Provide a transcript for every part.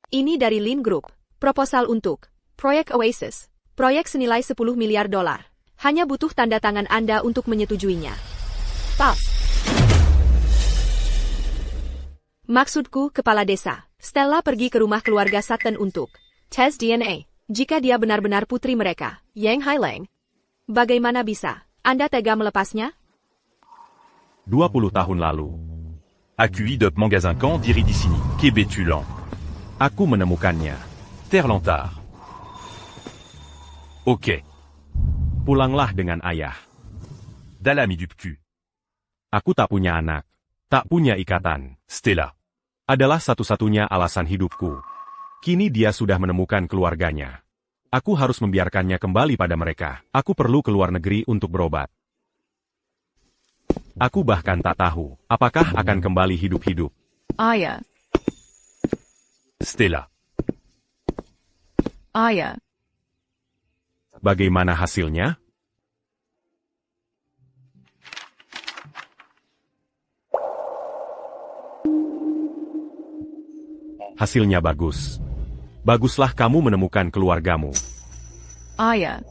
Ini dari Lin Group. Proposal untuk proyek Oasis. Proyek senilai 10 miliar dolar. Hanya butuh tanda tangan Anda untuk menyetujuinya. Pas. Maksudku, Kepala Desa. Stella pergi ke rumah keluarga Sutton untuk tes DNA. Jika dia benar-benar putri mereka, Yang Haileng. Bagaimana bisa Anda tega melepasnya? 20 tahun lalu. Accueilli de magasin camp d'Iridicini, Québec-Tulan. Aku menemukannya. Terlantar. Ok. Pulanglah dengan ayah. Dalami du PQ. Aku tak punya anak. Tak punya ikatan. Stella. Adalah satu-satunya alasan hidupku. Kini dia sudah menemukan keluarganya. Aku harus membiarkannya kembali pada mereka. Aku perlu keluar negeri untuk berobat. Aku bahkan tak tahu, apakah akan kembali hidup-hidup. Ayah. Stella. Ayah. Bagaimana hasilnya? Hasilnya bagus. Baguslah kamu menemukan keluargamu. Ayah.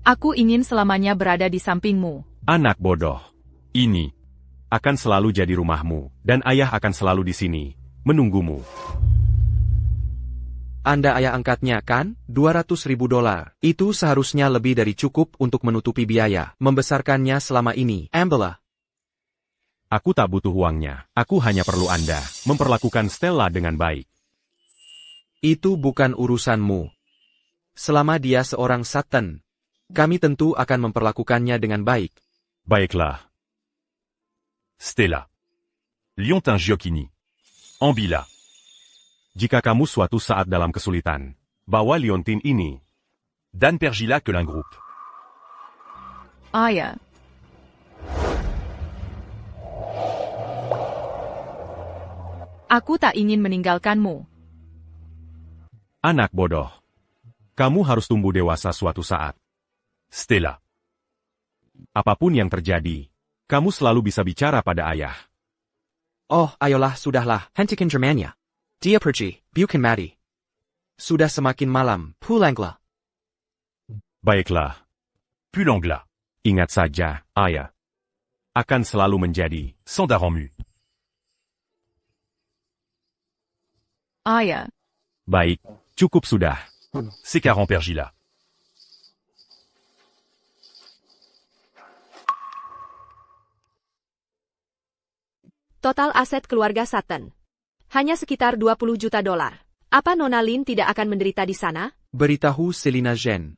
Aku ingin selamanya berada di sampingmu. Anak bodoh. Ini. Akan selalu jadi rumahmu, dan ayah akan selalu di sini, menunggumu. Anda ayah angkatnya kan? 200.000 dolar. Itu seharusnya lebih dari cukup untuk menutupi biaya membesarkannya selama ini. Ambela. Aku tak butuh uangnya. Aku hanya perlu Anda memperlakukan Stella dengan baik. Itu bukan urusanmu. Selama dia seorang Sutton, kami tentu akan memperlakukannya dengan baik. Baiklah. Stella. Liontin Giochini. Ambila. Jika kamu suatu saat dalam kesulitan, bawa liontin ini. Dan Pergila que l'un groupe. Ayah. Aku tak ingin meninggalkanmu. Anak bodoh. Kamu harus tumbuh dewasa suatu saat. Stella. Apapun yang terjadi, kamu selalu bisa bicara pada ayah. Oh, ayolah, sudahlah. Hentikan Germania. Dia pergi, bukan mati. Sudah semakin malam, pulanglah. Baiklah. Pulangla. Ingat saja, ayah. Akan selalu menjadi Sandaran mu. Ayah. baik. Cukup sudah. Sécaran Pergila. Total aset keluarga Sutton. Hanya sekitar 20 juta dolar. Apa Nona Lin tidak akan menderita di sana? Beritahu Selina Jen.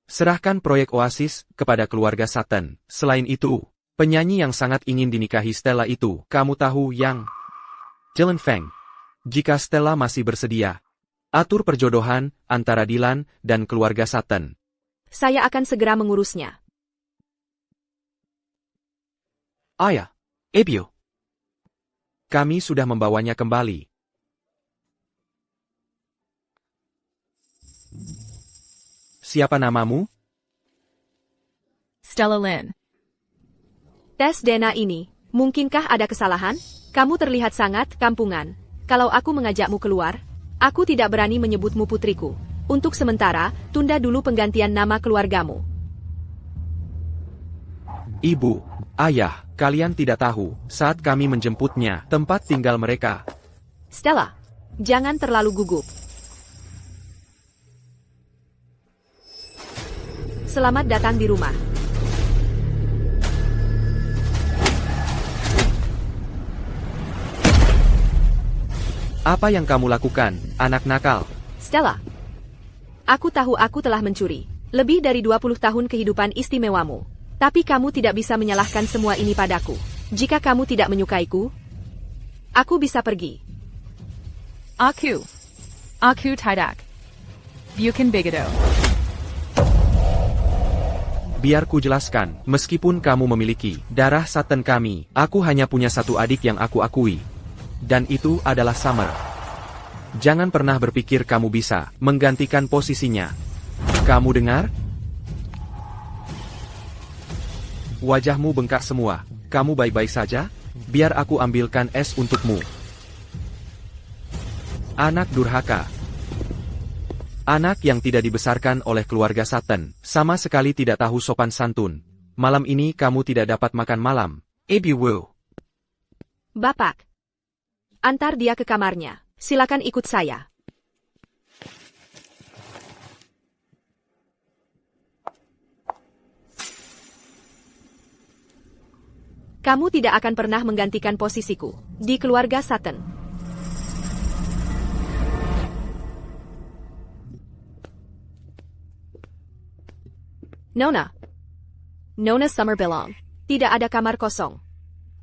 Serahkan proyek Oasis kepada keluarga Sutton. Selain itu, penyanyi yang sangat ingin dinikahi Stella itu, kamu tahu yang... Dylan Feng. Jika Stella masih bersedia, atur perjodohan antara Dylan dan keluarga Sutton. Saya akan segera mengurusnya. Ayah, Ebio. Kami sudah membawanya kembali. Siapa namamu? Stella Lin. Tes DNA ini, mungkinkah ada kesalahan? Kamu terlihat sangat kampungan. Kalau aku mengajakmu keluar, aku tidak berani menyebutmu putriku. Untuk sementara, tunda dulu penggantian nama keluargamu. Ibu, ayah, kalian tidak tahu, saat kami menjemputnya, tempat tinggal mereka. Stella, jangan terlalu gugup. Selamat datang di rumah. Apa yang kamu lakukan, anak nakal? Stella, aku tahu aku telah mencuri lebih dari 20 tahun kehidupan istimewamu. Tapi kamu tidak bisa menyalahkan semua ini padaku. Jika kamu tidak menyukaiku, aku bisa pergi. Aku tidak. Bukan begitu. Biar ku jelaskan, meskipun kamu memiliki darah Sutton kami, aku hanya punya satu adik yang aku akui. Dan itu adalah Summer. Jangan pernah berpikir kamu bisa menggantikan posisinya. Kamu dengar? Wajahmu bengkak semua. Kamu baik-baik saja? Biar aku ambilkan es untukmu. Anak durhaka. Anak yang tidak dibesarkan oleh keluarga Sutton, sama sekali tidak tahu sopan santun. Malam ini kamu tidak dapat makan malam. Abby Wu. Bapak. Antar dia ke kamarnya. Silakan ikut saya. Kamu tidak akan pernah menggantikan posisiku di keluarga Sutton. Nona Summer Belong. Tidak ada kamar kosong.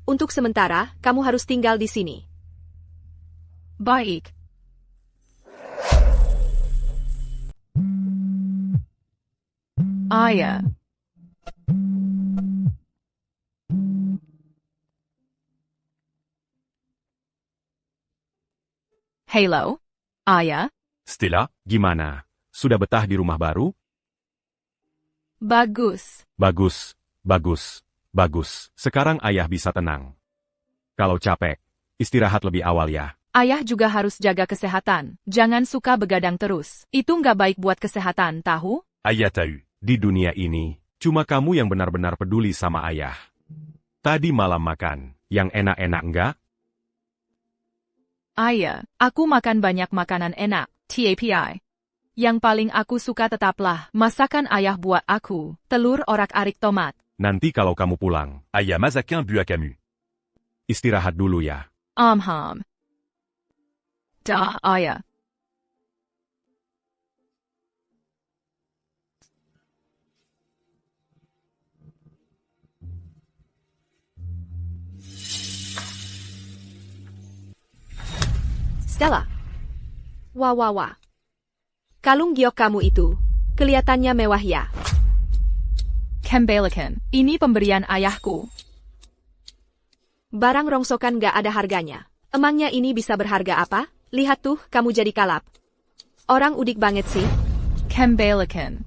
Untuk sementara, kamu harus tinggal di sini. Baik. Ayah. Halo, Ayah. Stella, Gimana? Sudah betah di rumah baru? Bagus. Bagus. Sekarang ayah bisa tenang. Kalau capek, istirahat lebih awal ya. Ayah juga harus jaga kesehatan. Jangan suka begadang terus. Itu nggak baik buat kesehatan, tahu? ayah tahu. Di dunia ini, cuma kamu yang benar-benar peduli sama ayah. Tadi malam makan, yang enak-enak enggak? Ayah, aku makan banyak makanan enak, TAPI. Yang paling aku suka tetaplah masakan ayah buat aku, telur orak-arik tomat. Nanti kalau kamu pulang, Ayah masakin bu à Camus. istirahat dulu ya. Ham. Dah, Ayah. Stella. Wah. Kalung giok kamu itu, kelihatannya mewah ya. Kembalikan, ini pemberian ayahku. Barang rongsokan gak ada harganya. Emangnya ini bisa berharga apa? Lihat tuh, kamu jadi kalap. Orang udik banget sih. Kembalikan.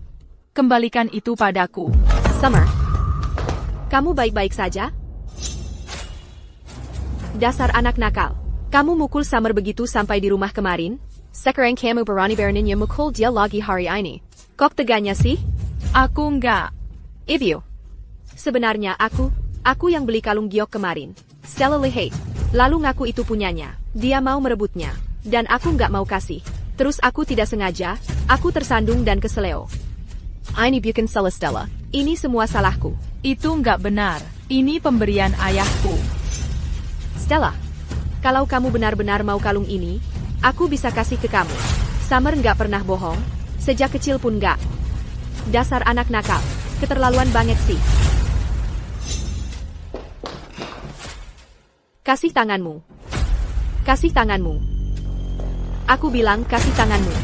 Kembalikan itu padaku. Summer. Kamu baik-baik saja? Dasar anak nakal. Kamu mukul Summer begitu sampai di rumah kemarin? Sekarang kamu berani beraninya mukul dia lagi hari ini. Kok teganya sih? Aku enggak. Ibyo. Sebenarnya aku yang beli kalung giok kemarin. Stella lihat. Lalu ngaku itu punyanya. Dia mau merebutnya. Dan aku nggak mau kasih. Terus aku tidak sengaja, aku tersandung dan keseleo. Ini bukan salah Stella. Ini semua salahku. Itu enggak benar. Ini pemberian ayahku. Stella, kalau kamu benar-benar mau kalung ini, aku bisa kasih ke kamu. Summer nggak pernah bohong, sejak kecil pun nggak. Dasar anak nakal, keterlaluan banget sih. Kasih tanganmu. Kasih tanganmu. Aku bilang kasih tanganmu.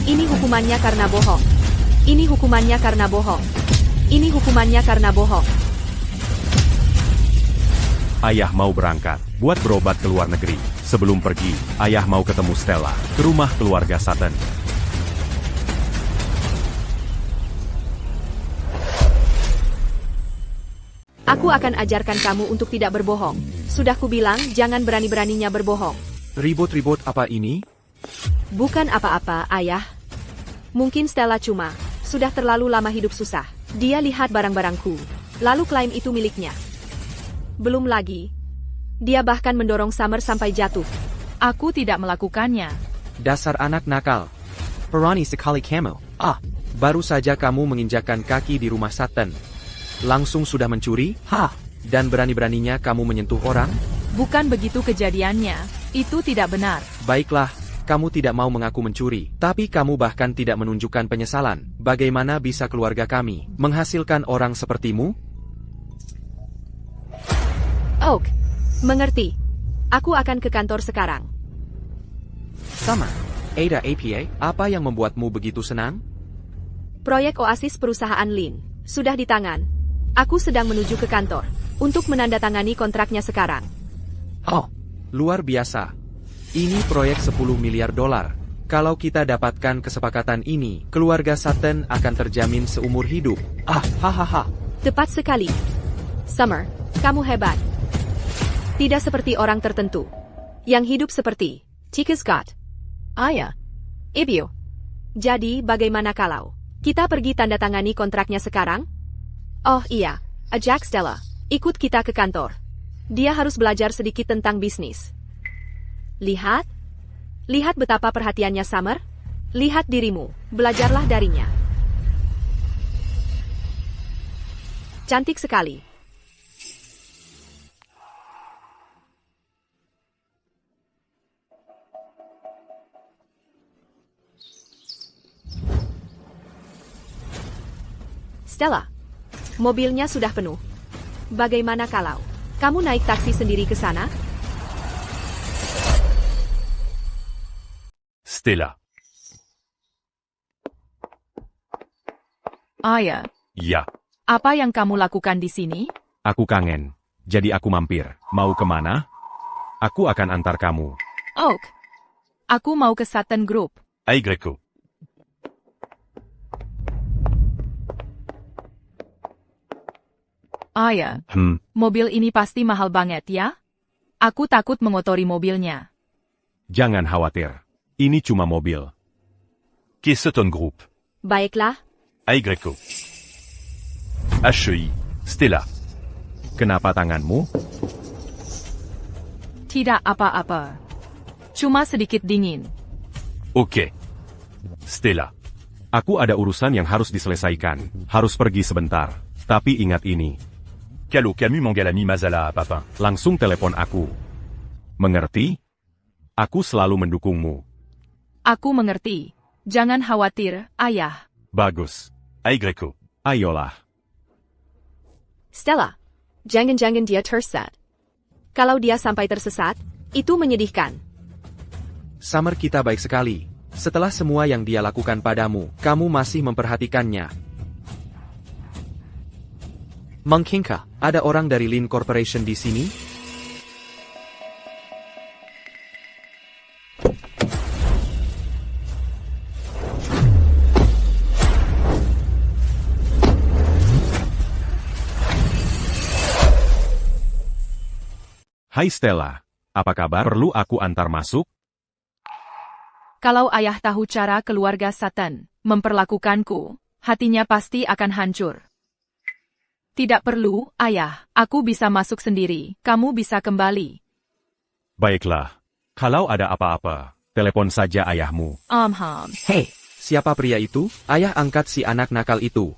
Ini hukumannya karena bohong. Ini hukumannya karena bohong. Ini hukumannya karena bohong. Ayah mau berangkat, buat berobat ke luar negeri. Sebelum pergi, ayah mau ketemu Stella, ke rumah keluarga Sutton. Aku akan ajarkan kamu untuk tidak berbohong. Sudah kubilang, jangan berani-beraninya berbohong. Ribut-ribut apa ini? Bukan apa-apa, ayah. Mungkin Stella cuma sudah terlalu lama hidup susah. Dia lihat barang-barangku, lalu klaim itu miliknya. Belum lagi, dia bahkan mendorong Summer sampai jatuh. Aku tidak melakukannya. Dasar anak nakal. Berani sekali kamu. Baru saja kamu menginjakkan kaki di rumah Sutton. Langsung sudah mencuri? Dan berani-beraninya kamu menyentuh orang? Bukan begitu kejadiannya. Itu tidak benar. Baiklah, kamu tidak mau mengaku mencuri. Tapi kamu bahkan tidak menunjukkan penyesalan. Bagaimana bisa keluarga kami menghasilkan orang sepertimu? Oak, mengerti. Aku akan ke kantor sekarang. Sama. Ada APA, apa yang membuatmu begitu senang? Proyek Oasis perusahaan Lin sudah di tangan. Aku sedang menuju ke kantor untuk menandatangani kontraknya sekarang. Luar biasa. Ini proyek 10 miliar dolar. Kalau kita dapatkan kesepakatan ini, keluarga Sutton akan terjamin seumur hidup. Tepat sekali. Summer, kamu hebat. Tidak seperti orang tertentu yang hidup seperti Tika Scott. Ayah. Ibu. Jadi, bagaimana kalau kita pergi tanda tangani kontraknya sekarang? Oh iya, ajak Stella. Ikut kita ke kantor. Dia harus belajar sedikit tentang bisnis. Lihat. Lihat betapa perhatiannya Summer. Lihat dirimu. Belajarlah darinya. Cantik sekali. Stella, mobilnya sudah penuh. Bagaimana kalau kamu naik taksi sendiri ke sana? Stella. Ayah. Ya. Apa yang kamu lakukan di sini? Aku kangen. Jadi aku mampir. Mau kemana? Aku akan antar kamu. Oak. Aku mau ke Sutton Group. A Greco. Ayah. Mobil ini pasti mahal banget ya? Aku takut mengotori mobilnya. Jangan khawatir. Ini cuma mobil. Quai Sutton Group. Baiklah, A Greco. HEI. Stella. Kenapa tanganmu? Tidak apa-apa. Cuma sedikit dingin. Ok. Stella. Aku ada urusan yang harus diselesaikan. Harus pergi sebentar. Tapi ingat ini. Calo Camus Mangalami Mazala Papin. Langsung telepon aku. Mengerti? Aku selalu mendukungmu. Aku mengerti. Jangan khawatir, Ayah. Bagus. A Greco. Ayolah. Stella. Jangan-jangan dia tersesat. Kalau dia sampai tersesat, itu menyedihkan. Summer, kita baik sekali. Setelah semua yang dia lakukan padamu, kamu masih memperhatikannya. Mungkinkah ada orang dari Lin Corporation di sini? Hai Stella. Apa kabar? Perlu aku antar masuk? Kalau Ayah tahu cara keluarga Sutton memperlakukanku, hatinya pasti akan hancur. Tidak perlu, Ayah. Aku bisa masuk sendiri. Kamu bisa kembali. Baiklah. Kalau ada apa-apa, telepon saja ayahmu. Hei, siapa pria itu? Ayah angkat si anak nakal itu.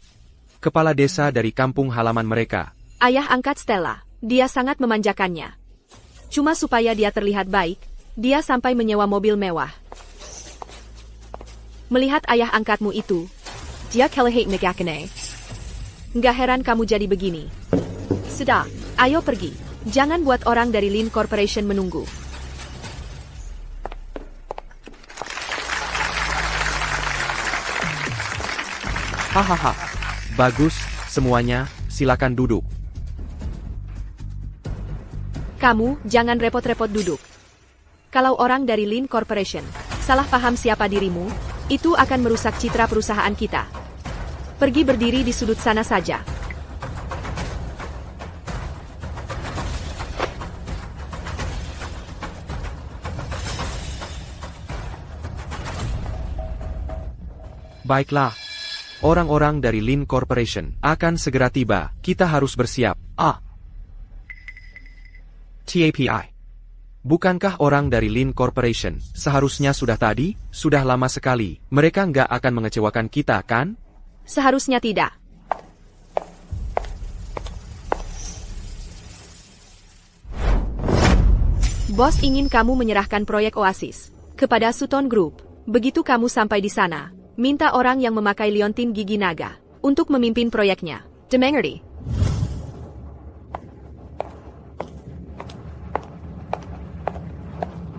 Kepala desa dari kampung halaman mereka. Ayah angkat Stella. Dia sangat memanjakannya. Cuma supaya dia terlihat baik, dia sampai menyewa mobil mewah. Melihat ayah angkatmu itu, dia kelihatan megakane. Nggak heran kamu jadi begini. Sudah, ayo pergi. Jangan buat orang dari Lin Corporation menunggu. Hahaha. Bagus, semuanya, silakan duduk. Kamu jangan repot-repot duduk. Kalau orang dari Lin Corporation salah paham siapa dirimu, itu akan merusak citra perusahaan kita. Pergi berdiri di sudut sana saja. Baiklah. Orang-orang dari Lin Corporation akan segera tiba. Kita harus bersiap. TAPI. Bukankah orang dari Lin Corporation seharusnya sudah tadi? Sudah lama sekali. Mereka nggak akan mengecewakan kita, kan? Seharusnya tidak. Bos ingin kamu menyerahkan proyek Oasis kepada Sutton Group. Begitu kamu sampai di sana, minta orang yang memakai liontin gigi naga untuk memimpin proyeknya. Dimengerti?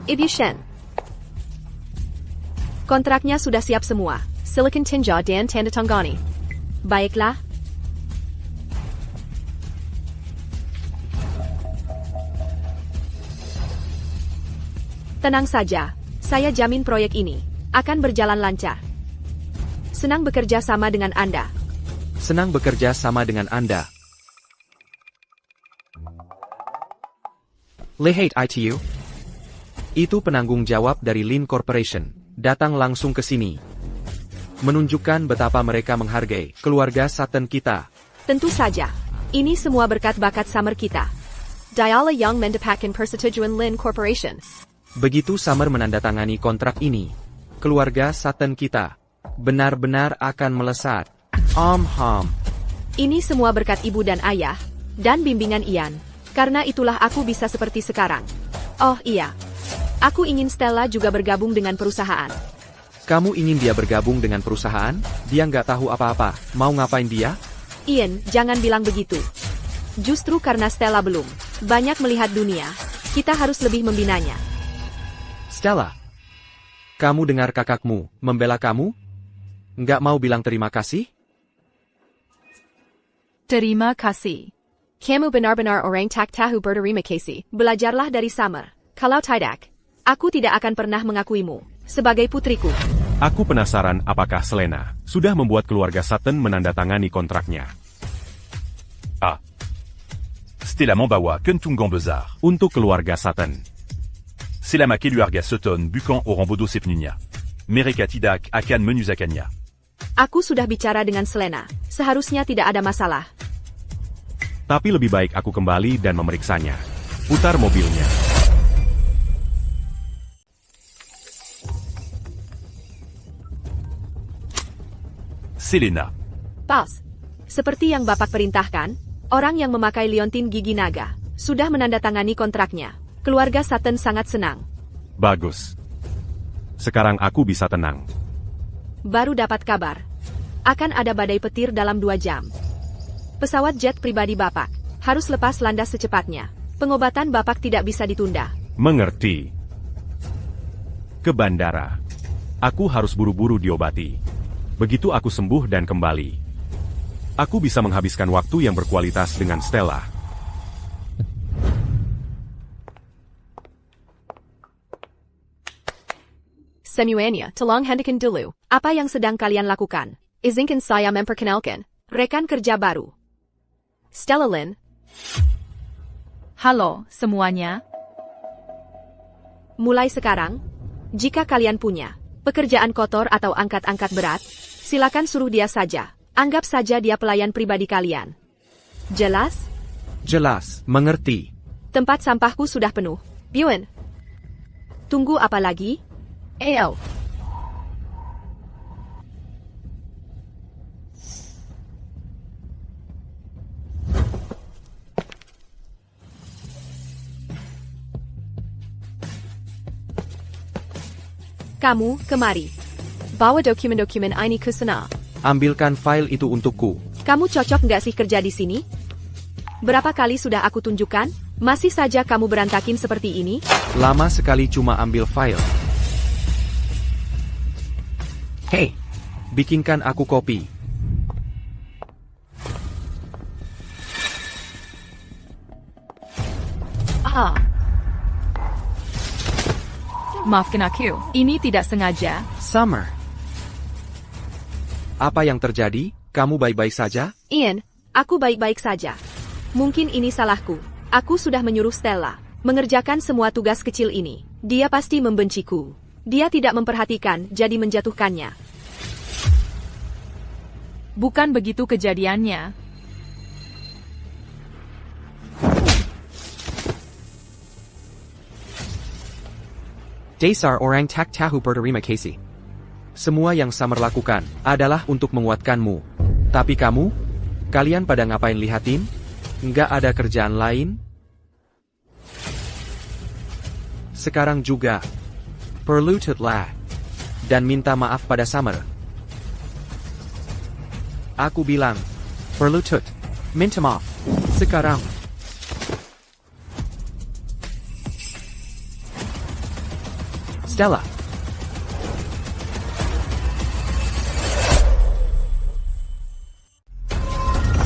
Ibu Shen. Kontraknya sudah siap semua. Silicon Tinja dan Tanda Tangani. Baiklah. Tenang saja. Saya jamin proyek ini akan berjalan lancar. Senang bekerja sama dengan Anda. Senang bekerja sama dengan Anda. Lehate ITU. Itu penanggung jawab dari Lin Corporation. datang langsung ke sini. Menunjukkan betapa mereka menghargai keluarga Sutton kita. Tentu saja. Ini semua berkat bakat Summer kita. Diala Young mendapakan persetujuan Lin Corporation. Begitu Summer menandatangani kontrak ini, keluarga Sutton kita benar-benar akan melesat. Ini semua berkat ibu dan ayah, dan bimbingan Ian. Karena itulah aku bisa seperti sekarang. Oh iya. Aku ingin Stella juga bergabung dengan perusahaan. Kamu ingin dia bergabung dengan perusahaan? Dia nggak tahu apa-apa. Mau ngapain dia? Ian, jangan bilang begitu. Justru karena Stella belum banyak melihat dunia, kita harus lebih membinanya. Stella, kamu dengar kakakmu membela kamu? Nggak mau bilang terima kasih? Terima kasih. Kamu benar-benar orang tak tahu berterima kasih. Belajarlah dari Summer. Kalau tidak, aku tidak akan pernah mengakuimu sebagai putriku. Aku penasaran apakah Selena sudah membuat keluarga Sutton menandatangani kontraknya. Ah. Stella Mambawa Kentungan Bezar. Untuk keluarga Sutton. Selama Keluarga Sutton Bukan Orambodo Sepnunia. Mereka tidak akan menyusahkannya. Aku sudah bicara dengan Selena. Seharusnya tidak ada masalah. Tapi lebih baik aku kembali dan memeriksanya. Putar mobilnya. Selena. Pals. Seperti yang Bapak perintahkan, orang yang memakai liontin gigi naga sudah menandatangani kontraknya. Keluarga Sutton sangat senang. Bagus. Sekarang aku bisa tenang. Baru dapat kabar. Akan ada badai petir dalam 2 jam. Pesawat jet pribadi Bapak harus lepas landas secepatnya. Pengobatan Bapak tidak bisa ditunda. Mengerti. Ke bandara. Aku harus buru-buru diobati. Begitu aku sembuh dan kembali, aku bisa menghabiskan waktu yang berkualitas dengan Stella. Semuanya, tolong hentikan dulu. Apa yang sedang kalian lakukan? Izinkan saya memperkenalkan rekan kerja baru. Stella Lin. Halo, semuanya. Mulai sekarang, jika kalian punya pekerjaan kotor atau angkat-angkat berat, silakan suruh dia saja. Anggap saja dia pelayan pribadi kalian. Jelas? Jelas, mengerti. Tempat sampahku sudah penuh. Yuen. Tunggu apa lagi? Ayo. Kamu, kemari. Bawa dokumen-dokumen ini ke sana. Ambilkan file itu untukku. Kamu cocok nggak sih kerja di sini? Berapa kali sudah aku tunjukkan? Masih saja kamu berantakin seperti ini? Lama sekali cuma ambil file. Hei, bikinkan aku kopi. Ah. Maafkan aku, ini tidak sengaja. Summer. Apa yang terjadi? Kamu baik-baik saja? Ian, aku baik-baik saja. Mungkin ini salahku. Aku sudah menyuruh Stella mengerjakan semua tugas kecil ini. Dia pasti membenciku. Dia tidak memperhatikan, jadi menjatuhkannya. Bukan begitu kejadiannya. Dasar orang tak tahu berterima kasih. Semua yang Summer lakukan adalah untuk menguatkanmu. Tapi kamu? Kalian pada ngapain lihatin? Nggak ada kerjaan lain? Sekarang juga. Perlu tutlah. Dan minta maaf pada Summer. Aku bilang. Perlu tut. Minta maaf. Sekarang. Stella.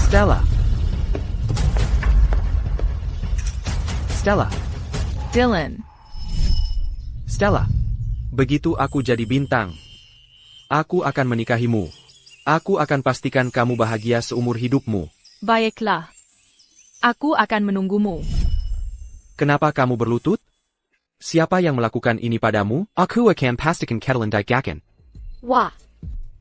Stella. Stella. Dylan. Stella. Begitu aku jadi bintang, aku akan menikahimu. Aku akan pastikan kamu bahagia seumur hidupmu. Baiklah. Aku akan menunggumu. Kenapa kamu berlutut? Siapa yang melakukan ini padamu? Aku akan pastikan kalian digakan. Wah,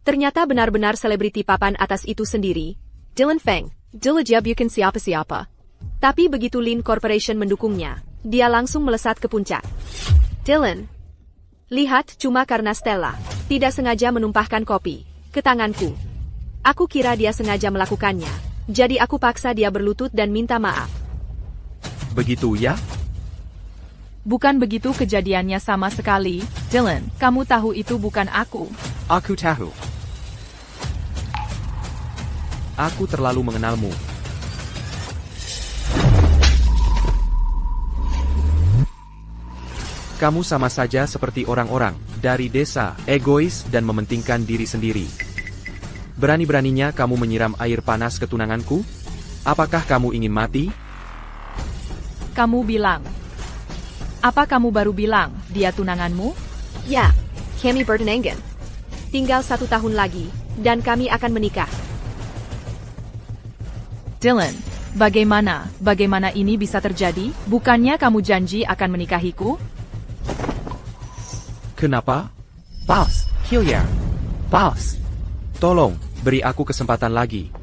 ternyata benar-benar selebriti papan atas itu sendiri. Dylan Feng, jelajah bukan siapa-siapa. Tapi begitu Lin Corporation mendukungnya, dia langsung melesat ke puncak. Dylan, lihat cuma karena Stella tidak sengaja menumpahkan kopi ke tanganku. Aku kira dia sengaja melakukannya, jadi aku paksa dia berlutut dan minta maaf. Begitu ya? Bukan begitu kejadiannya sama sekali, Dylan. Kamu tahu itu bukan aku. Aku tahu. Aku terlalu mengenalmu. Kamu sama saja seperti orang-orang dari desa, egois dan mementingkan diri sendiri. Berani-beraninya kamu menyiram air panas ke tunanganku? Apakah kamu ingin mati? Kamu bilang. Apa kamu baru bilang, dia tunanganmu? Ya, kami bertunangan. Tinggal 1 tahun lagi, dan kami akan menikah. Dylan, bagaimana ini bisa terjadi? Bukannya kamu janji akan menikahiku? Kenapa? Boss, Hilliard. Boss. Tolong, beri aku kesempatan lagi.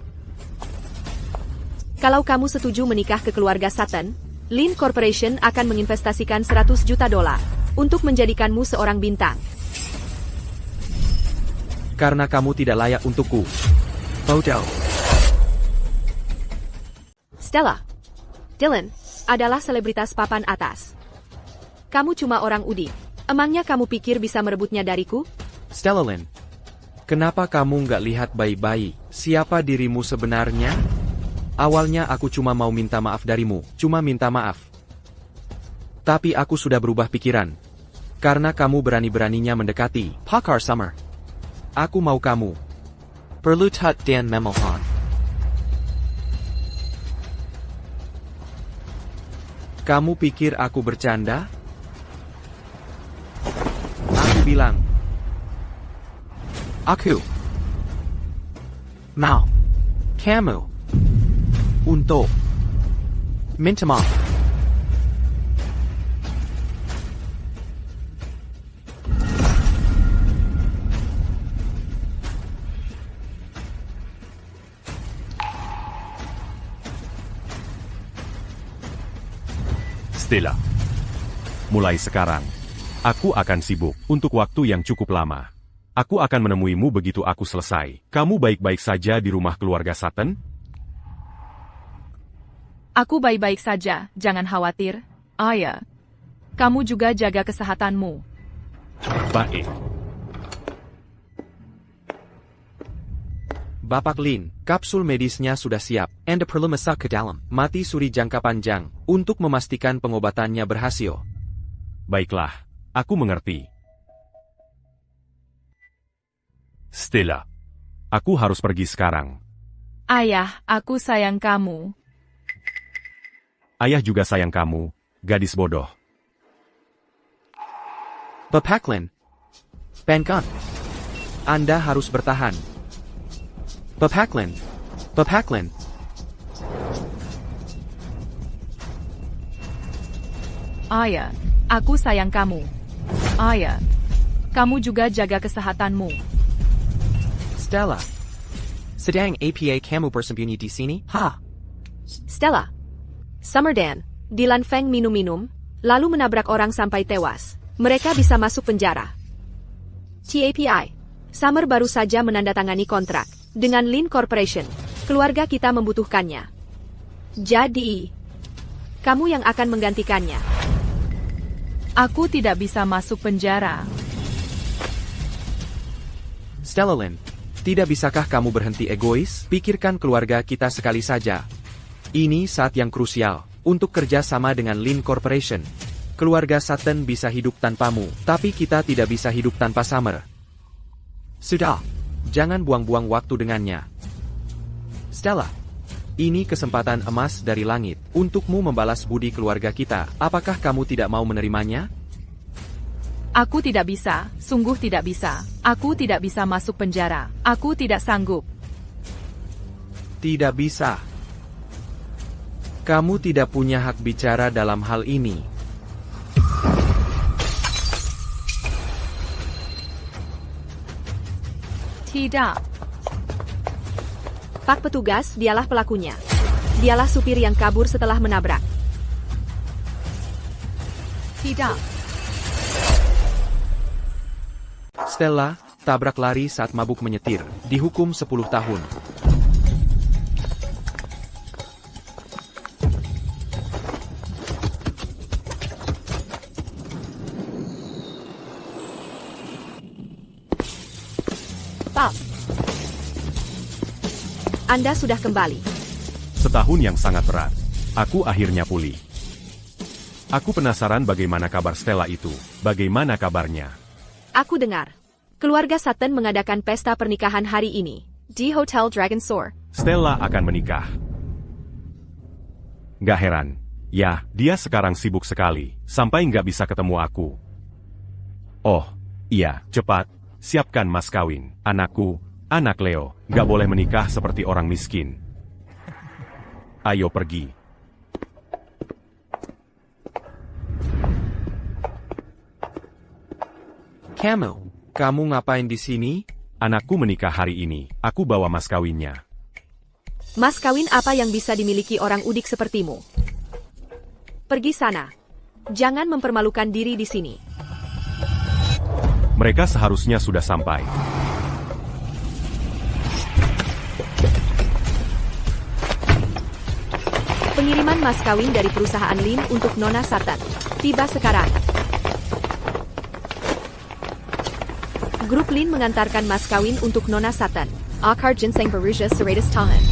Kalau kamu setuju menikah ke keluarga Sutton, Lin Corporation akan menginvestasikan $100 juta untuk menjadikanmu seorang bintang. Karena kamu tidak layak untukku. Bodoh. Stella, Dylan, adalah selebritas papan atas. Kamu cuma orang udik. Emangnya kamu pikir bisa merebutnya dariku? Stella Lin, kenapa kamu nggak lihat baik-baik siapa dirimu sebenarnya? Awalnya aku cuma mau minta maaf darimu, cuma minta maaf. Tapi aku sudah berubah pikiran. Karena kamu berani-beraninya mendekati Pakar Summer. Aku mau kamu. Perlu Tut dan Memohon. Kamu pikir aku bercanda? Aku bilang. Aku mau kamu untuk minta maaf. Stella. Mulai sekarang, aku akan sibuk untuk waktu yang cukup lama. Aku akan menemuimu begitu aku selesai. Kamu baik-baik saja di rumah keluarga Sutton? Aku baik-baik saja, jangan khawatir. Ayah, kamu juga jaga kesehatanmu. Baik. Bapak Lin, kapsul medisnya sudah siap. Anda perlu masak ke dalam. Mati suri jangka panjang, untuk memastikan pengobatannya berhasil. Baiklah, aku mengerti. Stella. Aku harus pergi sekarang. Ayah, aku sayang kamu. Ayah juga sayang kamu, gadis bodoh. Bapak Lin. Penkan. Anda harus bertahan. Bapak Lin. Bapak Lin. Ayah, aku sayang kamu. Ayah, kamu juga jaga kesehatanmu. Stella. Sedang APA kamu bersembunyi di sini? Ha? Stella, Summer Dan, Dylan Feng minum-minum, lalu menabrak orang sampai tewas. Mereka bisa masuk penjara. TAPI, Summer baru saja menandatangani kontrak dengan Lin Corporation. Keluarga kita membutuhkannya. Jadi, kamu yang akan menggantikannya. Aku tidak bisa masuk penjara. Stella Lin, tidak bisakah kamu berhenti egois? Pikirkan keluarga kita sekali saja. Ini saat yang krusial untuk kerja sama dengan Lin Corporation. Keluarga Sutton bisa hidup tanpamu, tapi kita tidak bisa hidup tanpa Summer. Sudah, jangan buang-buang waktu dengannya. Stella, ini kesempatan emas dari langit untukmu membalas budi keluarga kita. Apakah kamu tidak mau menerimanya? Aku tidak bisa, sungguh tidak bisa. Aku tidak bisa masuk penjara. Aku tidak sanggup. Tidak bisa. Kamu tidak punya hak bicara dalam hal ini. Tidak. Pak petugas, dialah pelakunya. Dialah supir yang kabur setelah menabrak. Tidak. Stella, tabrak lari saat mabuk menyetir, dihukum 10 tahun. Pak. Anda sudah kembali. Setahun yang sangat berat. Aku akhirnya pulih. Aku penasaran bagaimana kabar Stella itu. Bagaimana kabarnya? Aku dengar. Keluarga Sutton mengadakan pesta pernikahan hari ini. Di Hotel Dragon Soar. Stella akan menikah. Gak heran. Ya, dia sekarang sibuk sekali. Sampai nggak bisa ketemu aku. Oh, iya, cepat. Siapkan mas kawin. Anakku, anak Leo, gak boleh menikah seperti orang miskin. Ayo pergi. Kamu ngapain di sini? Anakku menikah hari ini. Aku bawa mas kawinnya. Mas kawin apa yang bisa dimiliki orang udik sepertimu? Pergi sana. Jangan mempermalukan diri di sini. Mereka seharusnya sudah sampai. Pengiriman mas kawin dari perusahaan Lin untuk Nona Sutton. Tiba sekarang. Grup Lin mengantarkan mas kawin untuk Nona Sutton. Akar Ginseng Perusia Seratus Tahan.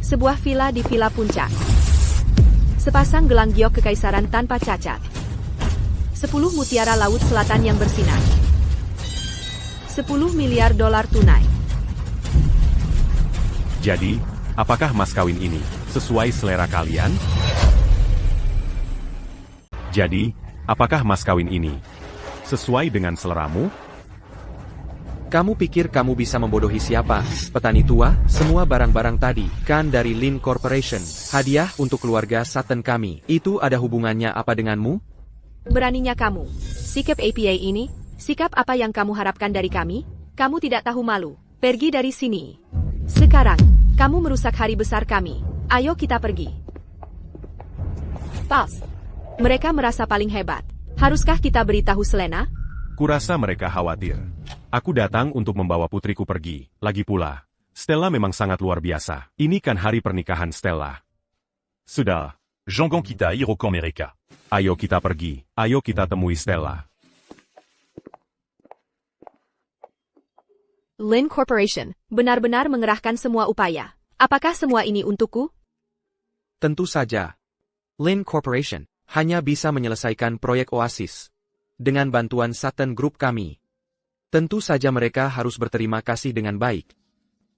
Sebuah villa di Villa Puncak. Sepasang gelang giok kekaisaran tanpa cacat. 10 mutiara laut selatan yang bersinar. 10 miliar dolar tunai. Jadi, apakah mas kawin ini sesuai selera kalian? Jadi, apakah mas kawin ini sesuai dengan seleramu? Kamu pikir kamu bisa membodohi siapa? Petani tua, semua barang-barang tadi, kan dari Lin Corporation. Hadiah untuk keluarga Sutton kami. Itu ada hubungannya apa denganmu? Beraninya kamu. Sikap APA ini, sikap apa yang kamu harapkan dari kami? Kamu tidak tahu malu. Pergi dari sini. Sekarang, kamu merusak hari besar kami. Ayo kita pergi. Pas. Mereka merasa paling hebat. Haruskah kita beritahu Selena? Kurasa mereka khawatir. Aku datang untuk membawa putriku pergi. Lagi pula, Stella memang sangat luar biasa. Ini kan hari pernikahan Stella. Sudah. Jangan kita Hirokan mereka. Ayo kita pergi. Ayo kita temui Stella. Lin Corporation benar-benar mengerahkan semua upaya. Apakah semua ini untukku? Tentu saja. Lin Corporation hanya bisa menyelesaikan proyek Oasis dengan bantuan Sutton Group kami. Tentu saja mereka harus berterima kasih dengan baik.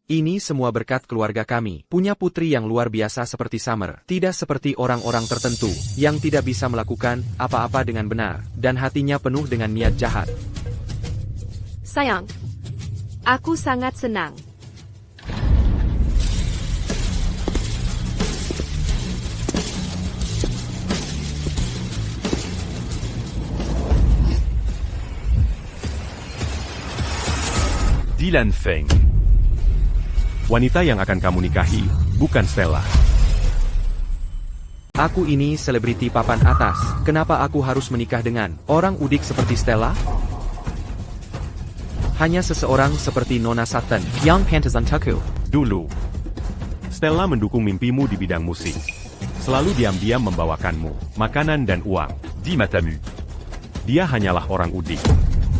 Ini semua berkat keluarga kami. Punya putri yang luar biasa seperti Summer. Tidak seperti orang-orang tertentu yang tidak bisa melakukan apa-apa dengan benar dan hatinya penuh dengan niat jahat. Sayang, aku sangat senang. Dylan Feng. Wanita yang akan kamu nikahi, bukan Stella. Aku ini selebriti papan atas. Kenapa aku harus menikah dengan orang udik seperti Stella? Hanya seseorang seperti Nona Sutton yang pantas untukku. Dulu, Stella mendukung mimpimu di bidang musik. Selalu diam-diam membawakanmu makanan dan uang. Dis Matamu. Dia hanyalah orang udik.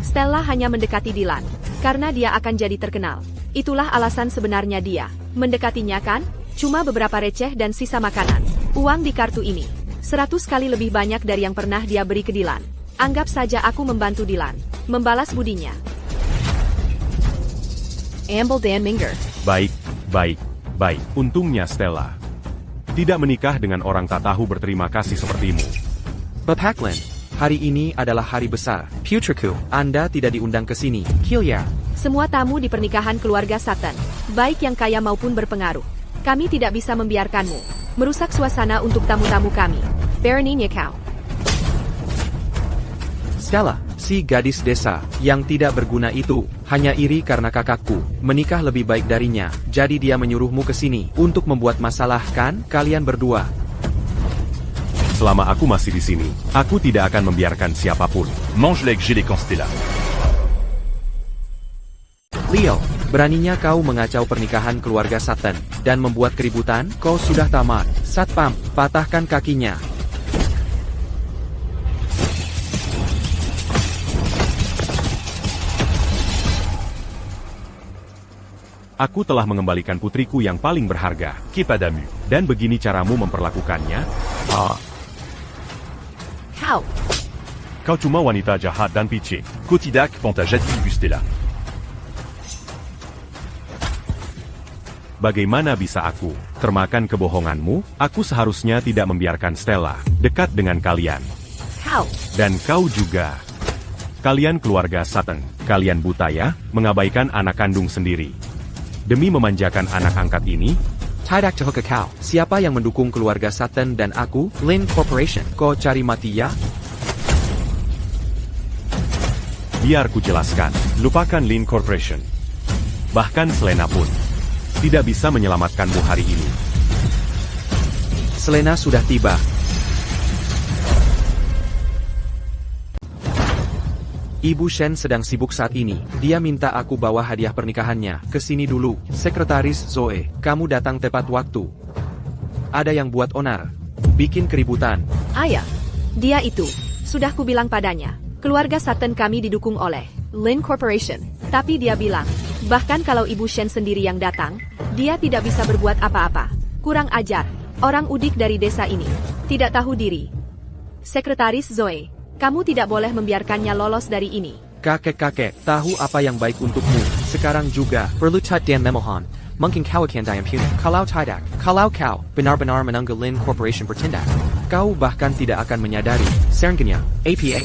Stella hanya mendekati Dylan karena dia akan jadi terkenal. Itulah alasan sebenarnya dia mendekatinya kan? Cuma beberapa receh dan sisa makanan. Uang di kartu ini 100 kali lebih banyak dari yang pernah dia beri ke Dylan. Anggap saja aku membantu Dylan membalas budinya. Amble Dan Minger. Baik, baik, baik. Untungnya Stella tidak menikah dengan orang tak tahu berterima kasih sepertimu. Bapaklan, hari ini adalah hari besar. Putriku, Anda tidak diundang ke sini. Kilya. Semua tamu di pernikahan keluarga Sutton, baik yang kaya maupun berpengaruh. Kami tidak bisa membiarkanmu merusak suasana untuk tamu-tamu kami. Bereninya kau. Stella, Si gadis desa, yang tidak berguna itu, hanya iri karena kakakku, menikah lebih baik darinya, jadi dia menyuruhmu ke sini, untuk membuat masalah kan, kalian berdua. Selama aku masih di sini, aku tidak akan membiarkan siapapun. Mange-les que j'ai les Constella. Leo, beraninya kau mengacau pernikahan keluarga Sutton, dan membuat keributan, kau sudah tamat. Satpam, patahkan kakinya. Aku telah mengembalikan putriku yang paling berharga. Kepadamu. Dan begini caramu memperlakukannya? How? Kau cuma wanita jahat dan picik. Cotidac pont à Jadil Bustela. Bagaimana bisa aku termakan kebohonganmu? Aku seharusnya tidak membiarkan Stella dekat dengan kalian. How? Dan kau juga. Kalian keluarga Sutton, kalian buta ya, mengabaikan anak kandung sendiri. Demi memanjakan anak angkat ini, Tidak Jehoka kau, siapa yang mendukung keluarga Sutton dan aku, Lin Corporation, kau cari mati ya? biar ku jelaskan, lupakan Lin Corporation. Bahkan Selena pun tidak bisa menyelamatkanmu hari ini. Selena sudah tiba. Ibu Shen sedang sibuk saat ini. Dia minta aku bawa hadiah pernikahannya. Kesini dulu, Sekretaris Zoe. Kamu datang tepat waktu. Ada yang buat onar. Bikin keributan. Ayah, dia itu. Sudah kubilang padanya. Keluarga Sutton kami didukung oleh Lin Corporation. Tapi dia bilang, bahkan kalau Ibu Shen sendiri yang datang, dia tidak bisa berbuat apa-apa. Kurang ajar. Orang udik dari desa ini. Tidak tahu diri. Sekretaris Zoe, kamu tidak boleh membiarkannya lolos dari ini. Kakek-kakek, tahu apa yang baik untukmu. Sekarang juga. Perlu tat dan memohon. Mungkin kau akan diampuni. Kalau tidak, kalau kau benar-benar menanggal Lin Corporation bertindak, kau bahkan tidak akan menyadari. Serengganya, APA.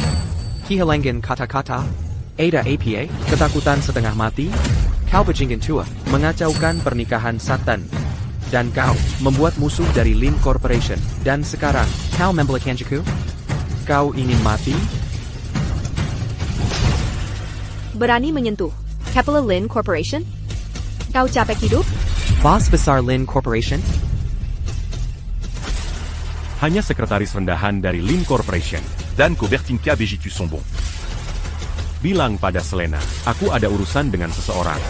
Kehilangan kata-kata. Ada APA, ketakutan setengah mati. Kau bajingan tua, mengacaukan pernikahan Sutton. Dan kau, membuat musuh dari Lin Corporation. Dan sekarang, kau membelakanku? Kau ingin mati? Berani menyentuh Capital Lin Corporation? Kau capek hidup? Bos besar Lin Corporation? Hanya sekretaris rendahan dari Lin Corporation. Dan Bertinka Begitu sont bons. Bilang pada Selena, aku ada urusan dengan seseorang.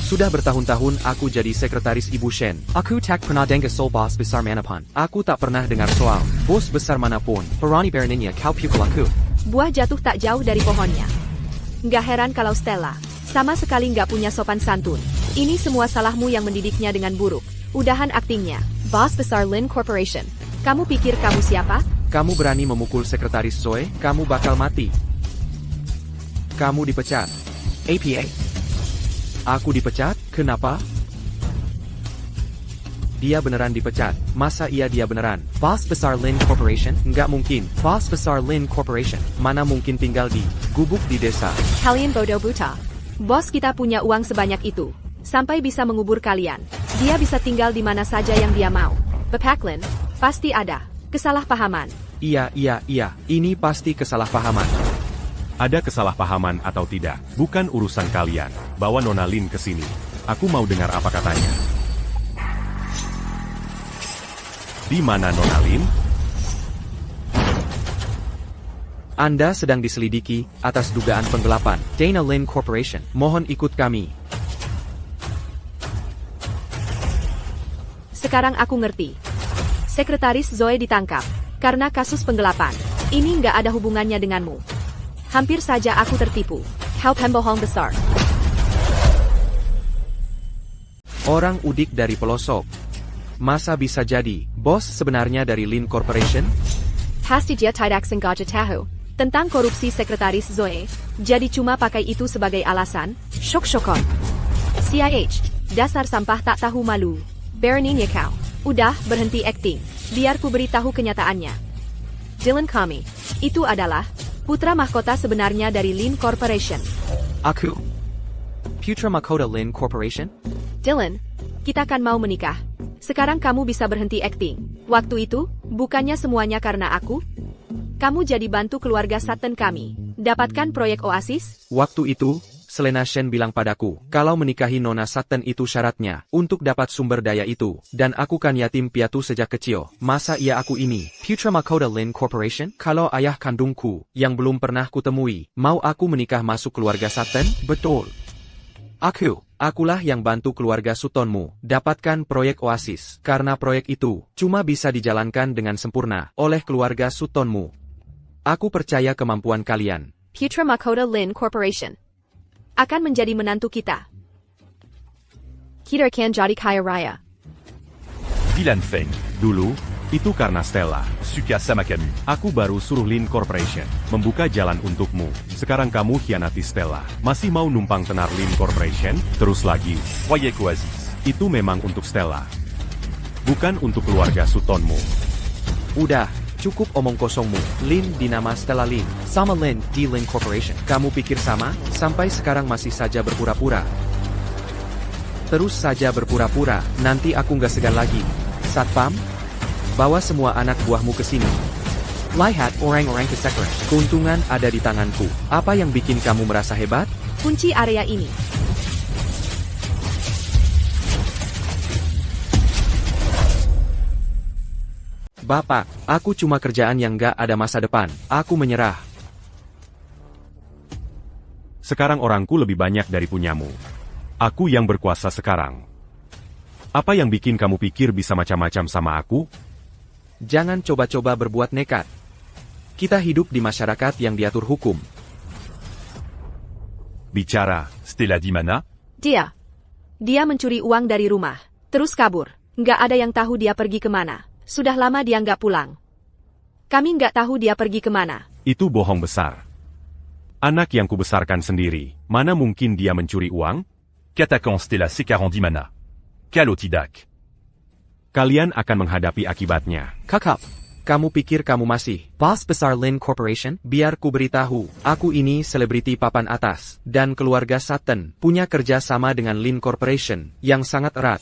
Sudah bertahun-tahun aku jadi sekretaris Ibu Shen. Aku tak pernah dengar soal bos besar manapun. Aku tak pernah dengar soal bos besar manapun. Berani beraninya kau pukul aku. Buah jatuh tak jauh dari pohonnya. Nggak heran kalau Stella sama sekali nggak punya sopan santun. Ini semua salahmu yang mendidiknya dengan buruk. Udahan aktingnya. Bos besar Lin Corporation. Kamu pikir kamu siapa? Kamu berani memukul sekretaris Zoe, kamu bakal mati. Kamu dipecat. APA. Aku dipecat? Kenapa? Dia beneran dipecat. Masa iya dia beneran? Bos besar Lin Corporation? Nggak mungkin. Bos besar Lin Corporation. Mana mungkin tinggal di gubuk di desa. Kalian bodoh buta. Bos kita punya uang sebanyak itu. Sampai bisa mengubur kalian. Dia bisa tinggal di mana saja yang dia mau. Bepaklin, pasti ada kesalahpahaman. Iya. Ini pasti kesalahpahaman. Ada kesalahpahaman atau tidak, bukan urusan kalian. Bawa Nona Lin ke sini. Aku mau dengar apa katanya. Di mana Nona Lin? Anda sedang diselidiki atas dugaan penggelapan. Dana Lin Corporation, mohon ikut kami. Sekarang aku ngerti. Sekretaris Zoe ditangkap karena kasus penggelapan. Ini nggak ada hubungannya denganmu. Hampir saja aku tertipu. Kau pembohong besar. Orang udik dari pelosok. Masa bisa jadi bos sebenarnya dari Lin Corporation? Pasti dia tidak sengaja tahu tentang korupsi sekretaris Zoe. Jadi cuma pakai itu sebagai alasan. Syok-syokon. CIH, dasar sampah tak tahu malu. Beraninya kau. Udah, berhenti acting. Biar ku beritahu kenyataannya. Dylan kami. Itu adalah putra mahkota sebenarnya dari Lin Corporation. Aku. Putra mahkota Lin Corporation? Dylan, kita kan mau menikah. Sekarang kamu bisa berhenti acting. Waktu itu, bukannya semuanya karena aku? Kamu jadi bantu keluarga Sutton kami. Dapatkan proyek Oasis? Waktu itu, Selena Shen bilang padaku, kalau menikahi Nona Sutton itu syaratnya, untuk dapat sumber daya itu, dan aku kan yatim piatu sejak kecil. Masa iya aku ini, Putra Mahkota Lin Corporation? Kalau ayah kandungku, yang belum pernah kutemui, mau aku menikah masuk keluarga Sutton? Betul. Akulah yang bantu keluarga Suttonmu, dapatkan proyek Oasis, karena proyek itu, cuma bisa dijalankan dengan sempurna, oleh keluarga Suttonmu. Aku percaya kemampuan kalian. Putra Mahkota Lin Corporation akan menjadi menantu kita. Kita akan jadi kaya raya. Dylan Feng, Dulu, itu karena Stella. Suka sama kamu. Aku baru suruh Lin Corporation membuka jalan untukmu. Sekarang kamu hianati Stella. Masih mau numpang tenar Lin Corporation? Terus lagi. Proyek Oasis. Itu memang untuk Stella. Bukan untuk keluarga Suttonmu. Udah, cukup omong kosongmu. Lin dinama Stella Lin, sama Lin di Lin Corporation. Kamu pikir sama? Sampai sekarang masih saja berpura-pura. Terus saja berpura-pura, nanti aku nggak segan lagi. Satpam, bawa semua anak buahmu ke sini. Lihat orang-orang ke sekret. Keuntungan ada di tanganku. Apa yang bikin kamu merasa hebat? Kunci area ini. Bapak, aku cuma kerjaan yang nggak ada masa depan. Aku menyerah. Sekarang orangku lebih banyak dari punyamu. Aku yang berkuasa sekarang. Apa yang bikin kamu pikir bisa macam-macam sama aku? Jangan coba-coba berbuat nekat. Kita hidup di masyarakat yang diatur hukum. Bicara. Stella di mana? Dia mencuri uang dari rumah, terus kabur. Nggak ada yang tahu dia pergi kemana. Sudah lama dia nggak pulang. Kami nggak tahu dia pergi kemana. Itu bohong besar. Anak yang kubesarkan sendiri, mana mungkin dia mencuri uang? Katakan Stella sekarang di mana? Kalau tidak, Kalian akan menghadapi akibatnya. Kakak, kamu pikir kamu masih bos besar Lin Corporation? Biar ku beritahu, aku ini selebriti papan atas, dan keluarga Sutton punya kerja sama dengan Lin Corporation yang sangat erat.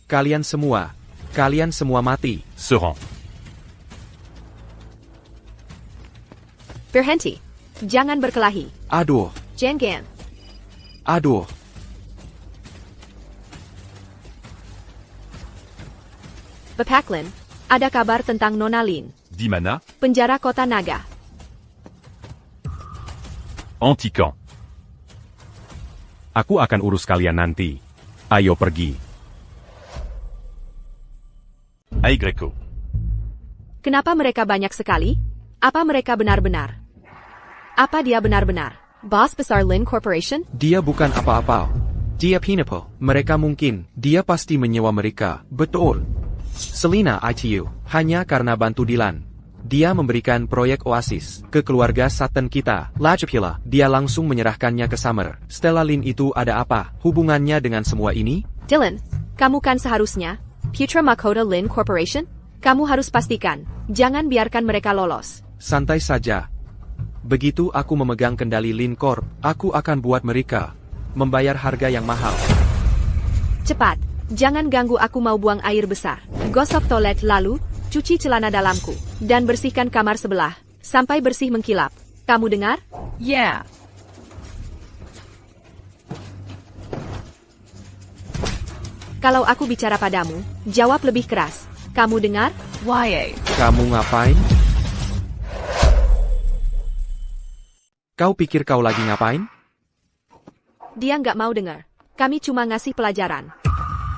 Kalian semua mati. se rend. Berhenti. Jangan berkelahi. Aduh, Jangan. aduh. Bapak Lin, ada kabar tentang Nona Lin. Di mana? Penjara Kota Naga. Antican. Aku akan urus kalian nanti. Ayo pergi. Ai Greco. Kenapa mereka banyak sekali? Apa mereka benar-benar? Apa dia benar-benar bos besar Lin Corporation? Dia bukan apa-apa. Dia pineapple. Mereka mungkin. Dia pasti menyewa mereka. Betul. Selena ITU. Hanya karena bantu Dylan. Dia memberikan proyek Oasis ke keluarga Sutton kita. Lagipula, dia langsung menyerahkannya ke Summer. Stella Lin itu ada apa hubungannya dengan semua ini? Dylan, kamu kan seharusnya Putra Mahkota Lin Corporation? Kamu harus pastikan, jangan biarkan mereka lolos. Santai saja. Begitu aku memegang kendali Lin Corp, aku akan buat mereka membayar harga yang mahal. Cepat, jangan ganggu, aku mau buang air besar. Gosok toilet lalu, cuci celana dalamku, dan bersihkan kamar sebelah, sampai bersih mengkilap. Kamu dengar? Yeah. Kalau aku bicara padamu, jawab lebih keras. Kamu dengar? Why? Kamu ngapain? Kau pikir kau lagi ngapain? Dia nggak mau dengar. Kami cuma ngasih pelajaran.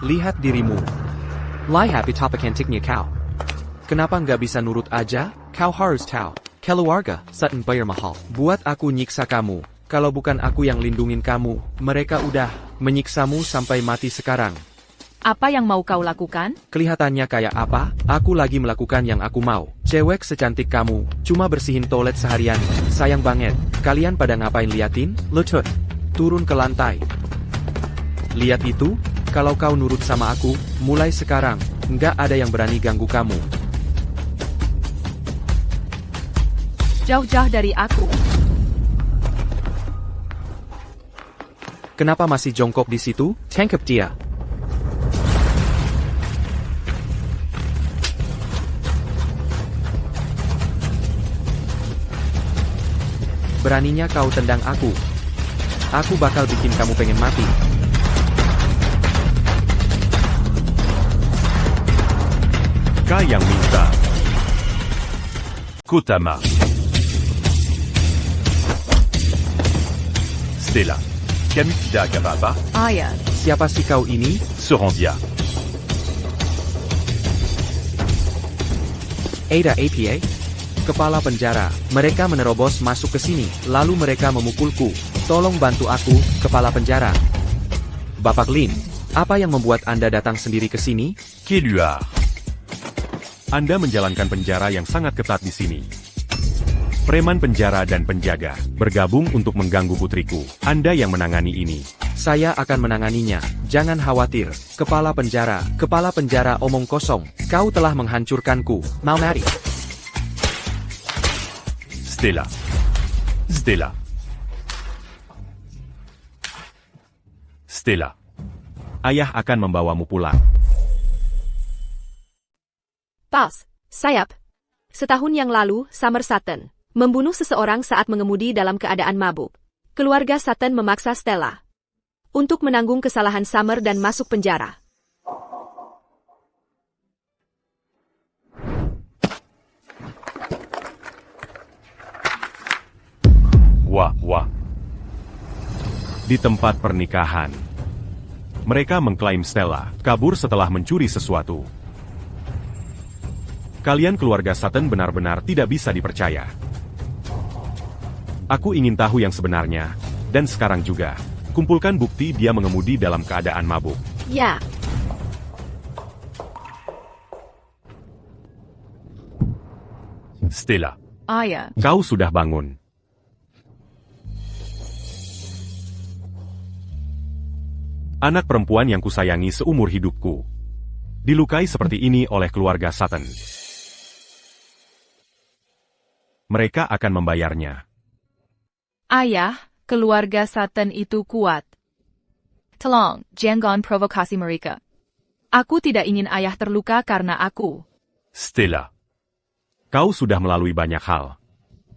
Lihat dirimu. Lihat betapa cantiknya kau. Kenapa nggak bisa nurut aja? Kau harus tahu. Keluarga Sutton bayar mahal. Buat aku nyiksa kamu. Kalau bukan aku yang lindungin kamu, mereka udah menyiksamu sampai mati sekarang. Apa yang mau kau lakukan? Kelihatannya kayak apa? Aku lagi melakukan yang aku mau. Cewek secantik kamu, cuma bersihin toilet seharian. Sayang banget. Kalian pada ngapain liatin? Lutut. Turun ke lantai. Lihat itu? Kalau kau nurut sama aku, mulai sekarang, nggak ada yang berani ganggu kamu. Jauh-jauh dari aku. Kenapa masih jongkok di situ? Tangkap dia. Beraninya kau tendang aku. Aku bakal bikin kamu pengen mati. Kau yang minta. Kotama. Stella. Kamikida Gababa. Ayah. Siapa sih kau ini? Sorandia. Ada APA? Kepala penjara. Mereka menerobos masuk ke sini, lalu mereka memukulku. Tolong bantu aku, kepala penjara. Bapak Lin, apa yang membuat Anda datang sendiri ke sini? Keluar. Anda menjalankan penjara yang sangat ketat di sini. Preman penjara dan penjaga bergabung untuk mengganggu putriku. Anda yang menangani ini. Saya akan menanganinya. Jangan khawatir. Kepala penjara omong kosong. Kau telah menghancurkanku. Mau mari? Stella. Stella. Stella. Ayah akan membawamu pulang. Pals, sayap. Setahun yang lalu, Summer Sutton membunuh seseorang saat mengemudi dalam keadaan mabuk. Keluarga Sutton memaksa Stella untuk menanggung kesalahan Summer dan masuk penjara. Wah. Di tempat pernikahan, mereka mengklaim Stella kabur setelah mencuri sesuatu. Kalian keluarga Sutton benar-benar tidak bisa dipercaya. Aku ingin tahu yang sebenarnya, dan sekarang juga. Kumpulkan bukti dia mengemudi dalam keadaan mabuk. Ya, Stella. Ayah. Kau sudah bangun. Anak perempuan yang kusayangi seumur hidupku dilukai seperti ini oleh keluarga Sutton. Mereka akan membayarnya. Ayah, keluarga Sutton itu kuat. Tolong, jangan provokasi mereka. Aku tidak ingin ayah terluka karena aku. Stella. Kau sudah melalui banyak hal.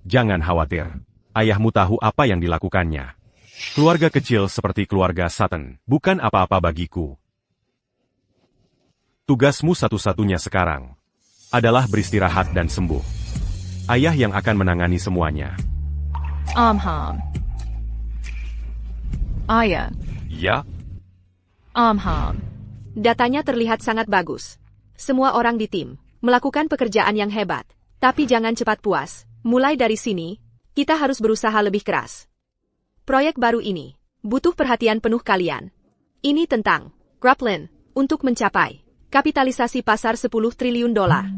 Jangan khawatir. Ayahmu tahu apa yang dilakukannya. Keluarga kecil seperti keluarga Sutton bukan apa-apa bagiku. Tugasmu satu-satunya sekarang adalah beristirahat dan sembuh. Ayah yang akan menangani semuanya. Ayah. Ya. datanya terlihat sangat bagus. Semua orang di tim melakukan pekerjaan yang hebat. Tapi jangan cepat puas. Mulai dari sini, kita harus berusaha lebih keras. Proyek baru ini butuh perhatian penuh kalian. Ini tentang Grappling untuk mencapai kapitalisasi pasar 10 triliun dolar.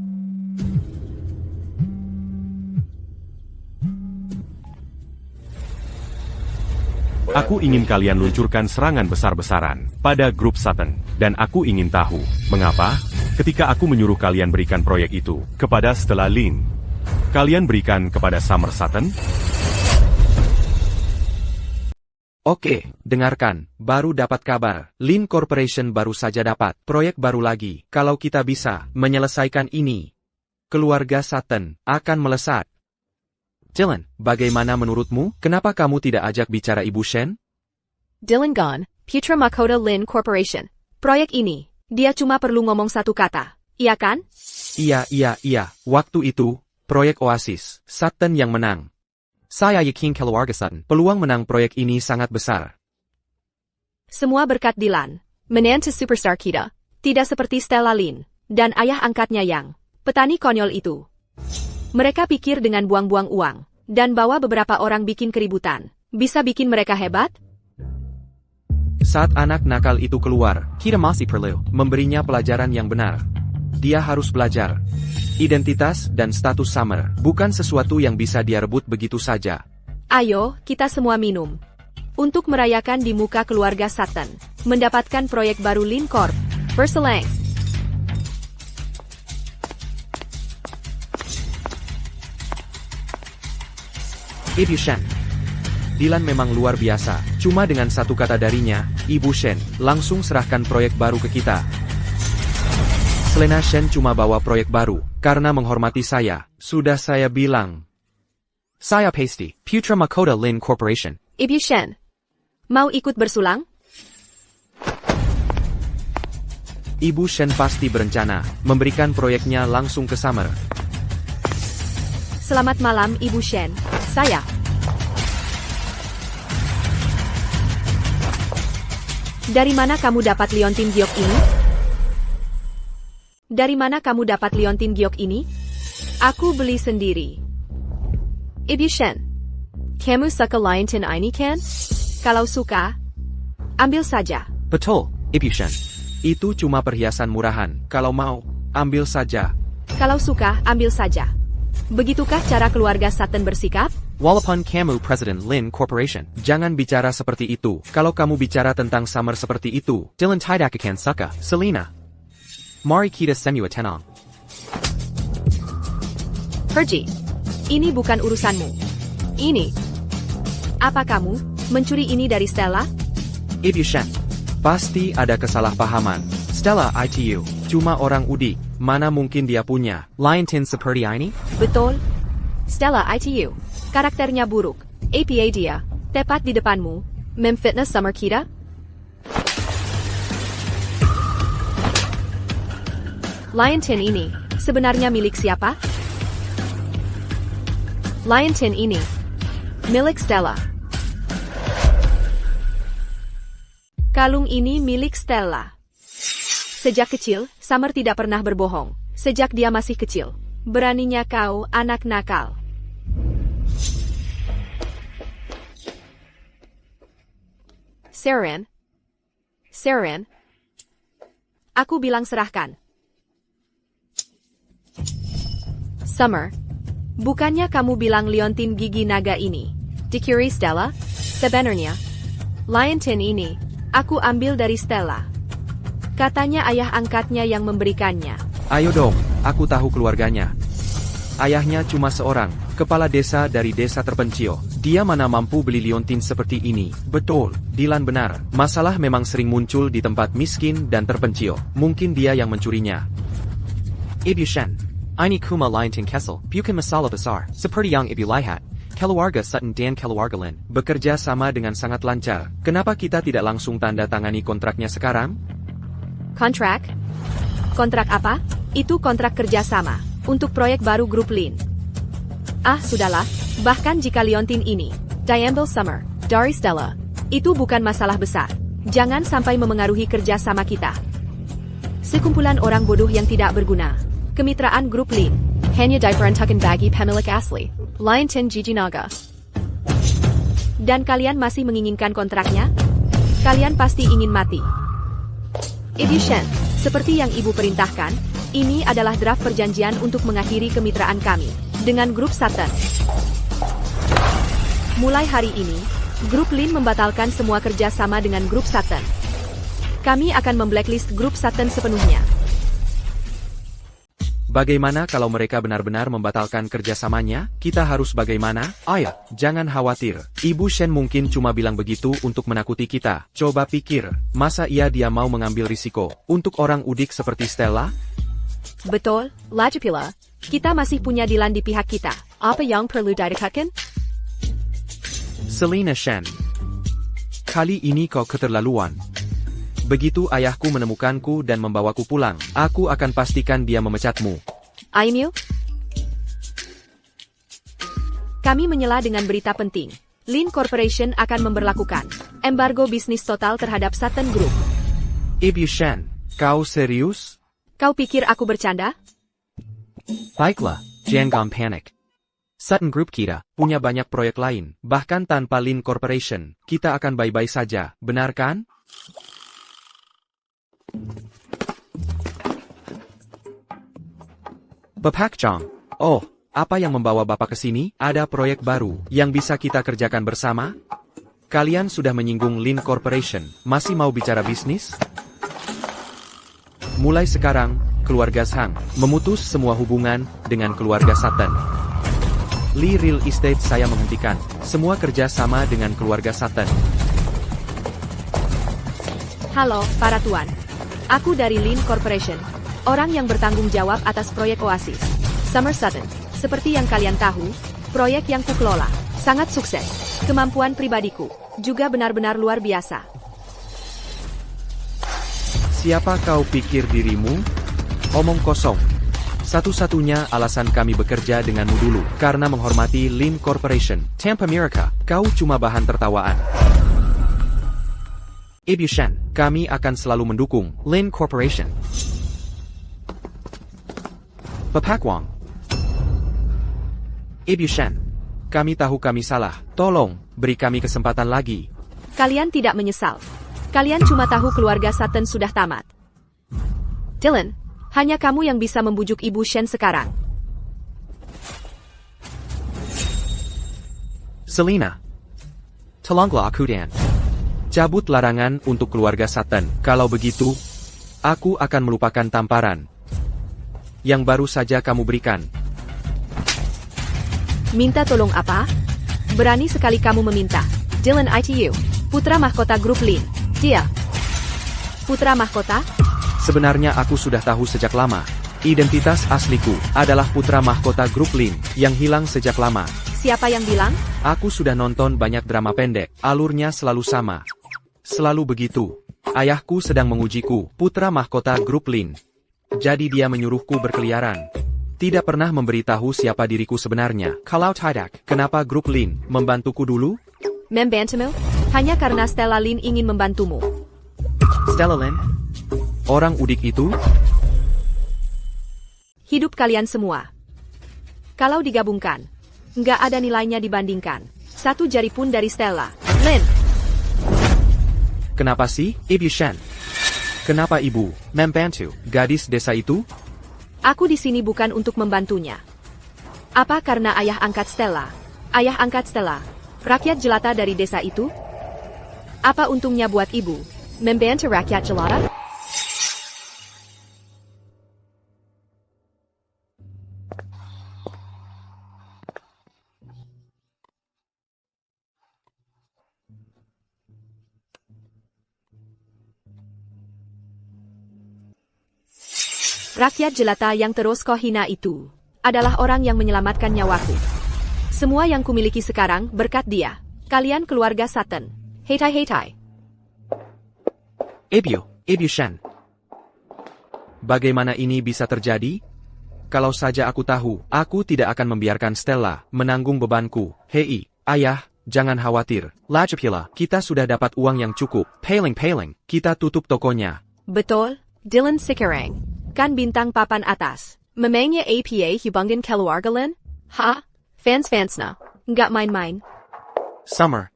Aku ingin kalian luncurkan serangan besar-besaran pada grup Sutton, dan aku ingin tahu mengapa ketika aku menyuruh kalian berikan proyek itu kepada Stella Lin, kalian berikan kepada Summer Sutton? Oke, dengarkan, baru dapat kabar. Lin Corporation baru saja dapat proyek baru lagi. Kalau kita bisa menyelesaikan ini, keluarga Sutton akan melesat. Dylan, bagaimana menurutmu? Kenapa kamu tidak ajak bicara Ibu Shen? Dylan Gone, Putra Mahkota Lin Corporation. Proyek ini, dia cuma perlu ngomong satu kata. Iya kan? Iya. Waktu itu, proyek Oasis, Sutton yang menang. Saya yakin keluarga Sutton, peluang menang proyek ini sangat besar. Semua berkat Dylan, menantu superstar kita. Tidak seperti Stella Lin, dan ayah angkatnya yang petani konyol itu. Mereka pikir dengan buang-buang uang, dan bawa beberapa orang bikin keributan. Bisa bikin mereka hebat? Saat anak nakal itu keluar, kita masih perlu memberinya pelajaran yang benar. Dia harus belajar. Identitas dan status Summer bukan sesuatu yang bisa dia rebut begitu saja. Ayo, kita semua minum. Untuk merayakan di muka keluarga Sutton, mendapatkan proyek baru Lin Corp. Berselang. Ibu Shen. Dylan memang luar biasa. Cuma dengan satu kata darinya, Ibu Shen, langsung serahkan proyek baru ke kita. Selena Shen cuma bawa proyek baru, karena menghormati saya. Sudah saya bilang. Saya Pasty, Putra Mahkota Lin Corporation. Ibu Shen, mau ikut bersulang? Ibu Shen pasti berencana memberikan proyeknya langsung ke Summer. Selamat malam, Ibu Shen. Saya. Dari mana kamu dapat liontin giok ini? Dari mana kamu dapat liontin giok ini? Aku beli sendiri. Ibu Shen, kamu suka liontin ini kan? Kalau suka, ambil saja. Betul, Ibu Shen. Itu cuma perhiasan murahan. Kalau mau, ambil saja. Kalau suka, ambil saja. Begitukah cara keluarga Sutton bersikap? Walaupun kamu Presiden Lin Corporation, jangan bicara seperti itu. Kalau kamu bicara tentang Summer seperti itu, Dylan tidak akan suka. Selina. Mari kita semua tenang. Pergi. Ini bukan urusanmu. Ini. Apa kamu mencuri ini dari Stella? Ibu Shen. Pasti ada kesalahpahaman. Stella itu cuma orang udik. Mana mungkin dia punya liontin seperti ini? Betul. Stella itu. Karakternya buruk. Apa dia, tepat di depanmu, memfitnah Summer kita? Liontin ini, sebenarnya milik siapa? Liontin ini, milik Stella. Kalung ini milik Stella. Sejak kecil, Summer tidak pernah berbohong. Sejak dia masih kecil. Beraninya kau, anak nakal. Seren. Aku bilang serahkan. Summer. Bukannya kamu bilang liontin gigi naga ini dicuri Stella? Sebenarnya, liontin ini, aku ambil dari Stella. Katanya ayah angkatnya yang memberikannya. Ayo dong, aku tahu keluarganya. Ayahnya cuma seorang, kepala desa dari desa terpencil. Dia mana mampu beli liontin seperti ini. Betul, Dylan benar. Masalah memang sering muncul di tempat miskin dan terpencil. Mungkin dia yang mencurinya. Ibu Shen. Ini kuma liontin Kessel, bukan masalah besar. Seperti yang Ibu lihat. Keluarga Sutton dan keluarga Lin bekerja sama dengan sangat lancar. Kenapa kita tidak langsung tanda tangani kontraknya sekarang? Kontrak? Kontrak apa? Itu kontrak kerjasama untuk proyek baru grup Lin. Ah, sudahlah. Bahkan jika liontin ini diambil Summer dari Stella, itu bukan masalah besar. Jangan sampai memengaruhi kerjasama kita. Sekumpulan orang bodoh yang tidak berguna. Kemitraan grup Lin hanya diperuntukkan bagi pemilik asli, liontin Gigi Naga. Dan kalian masih menginginkan kontraknya? Kalian pasti ingin mati. Ibu Shen, seperti yang Ibu perintahkan, ini adalah draft perjanjian untuk mengakhiri kemitraan kami dengan grup Sutton. Mulai hari ini, grup Lin membatalkan semua kerjasama dengan grup Sutton. Kami akan memblacklist grup Sutton sepenuhnya. Bagaimana kalau mereka benar-benar membatalkan kerjasamanya? Kita harus bagaimana? Ayo, jangan khawatir. Ibu Shen mungkin cuma bilang begitu untuk menakuti kita. Coba pikir, masa dia mau mengambil risiko untuk orang udik seperti Stella? Betul, lagi pula. Kita masih punya Dylan di pihak kita. Apa yang perlu didekatkan? Selina Shen. Kali ini kau keterlaluan. Begitu ayahku menemukanku dan membawaku pulang, aku akan pastikan dia memecatmu. Aimil? Kami menyela dengan berita penting. Lin Corporation akan memberlakukan embargo bisnis total terhadap Sutton Group. Ibu Shen, kau serius? Kau pikir aku bercanda? Baiklah, jangan panik. Sutton Group kita punya banyak proyek lain, bahkan tanpa Lin Corporation, kita akan baik-baik saja, benar kan? Bapak Chong, oh, apa yang membawa Bapak ke sini? Ada proyek baru yang bisa kita kerjakan bersama? Kalian sudah menyinggung Lin Corporation, masih mau bicara bisnis? Mulai sekarang, keluarga Sang memutus semua hubungan dengan keluarga Sutton. Li Real Estate saya menghentikan semua kerja sama dengan keluarga Sutton. Halo, para tuan. Aku dari Lin Corporation, orang yang bertanggung jawab atas proyek Oasis Summer Sutton. Seperti yang kalian tahu, Proyek yang kukelola sangat sukses. Kemampuan pribadiku juga benar-benar luar biasa. Siapa kau pikir dirimu? Omong kosong. Satu-satunya alasan kami bekerja denganmu dulu, karena menghormati Lin Corporation, Tampa America, kau cuma bahan tertawaan. Ibu Shen, kami akan selalu mendukung Lin Corporation. Papak Wang. Ibu Shen, kami tahu kami salah, tolong, beri kami kesempatan lagi. Kalian tidak menyesal. Kalian cuma tahu keluarga Sutton sudah tamat. Dylan, hanya kamu yang bisa membujuk Ibu Shen sekarang. Selina. Tolonglah aku Dan. Cabut larangan untuk keluarga Sutton. Kalau begitu, aku akan melupakan tamparan yang baru saja kamu berikan. Minta tolong apa? Berani sekali kamu meminta. Dylan ITU, putra mahkota grup Lin. Dia. Putra mahkota? Sebenarnya aku sudah tahu sejak lama. Identitas asliku adalah putra mahkota grup Lin yang hilang sejak lama. Siapa yang bilang? Aku sudah nonton banyak drama pendek. Alurnya selalu sama. Selalu begitu. Ayahku sedang mengujiku, putra mahkota grup Lin. Jadi dia menyuruhku berkeliaran. Tidak pernah memberitahu siapa diriku sebenarnya. Kalau tidak, kenapa grup Lin membantuku dulu? Membantumu? Hanya karena Stella Lin ingin membantumu. Stella Lin? Orang udik itu? Hidup kalian semua. Kalau digabungkan, nggak ada nilainya dibandingkan satu jari pun dari Stella Lin. Kenapa sih, Ibu Shen? Kenapa ibu membantu gadis desa itu? Aku di sini bukan untuk membantunya. Apa karena ayah angkat Stella? Ayah angkat Stella, rakyat jelata dari desa itu? Apa untungnya buat ibu membantu rakyat jelata? Rakyat jelata yang terus kau hina itu adalah orang yang menyelamatkan nyawaku. Semua yang kumiliki sekarang berkat dia. Kalian keluarga Sutton. Hetai. Ibu Shen. Bagaimana ini bisa terjadi? Kalau saja aku tahu, aku tidak akan membiarkan Stella menanggung bebanku. Hei, ayah, jangan khawatir. Lajapila, kita sudah dapat uang yang cukup. Paling, kita tutup tokonya. Betul, Dylan Sikerang. Kan bintang papan atas. Memangnya APA hubungin keluarga Lin? Ha? Fans na. Nggak main-main. Summer.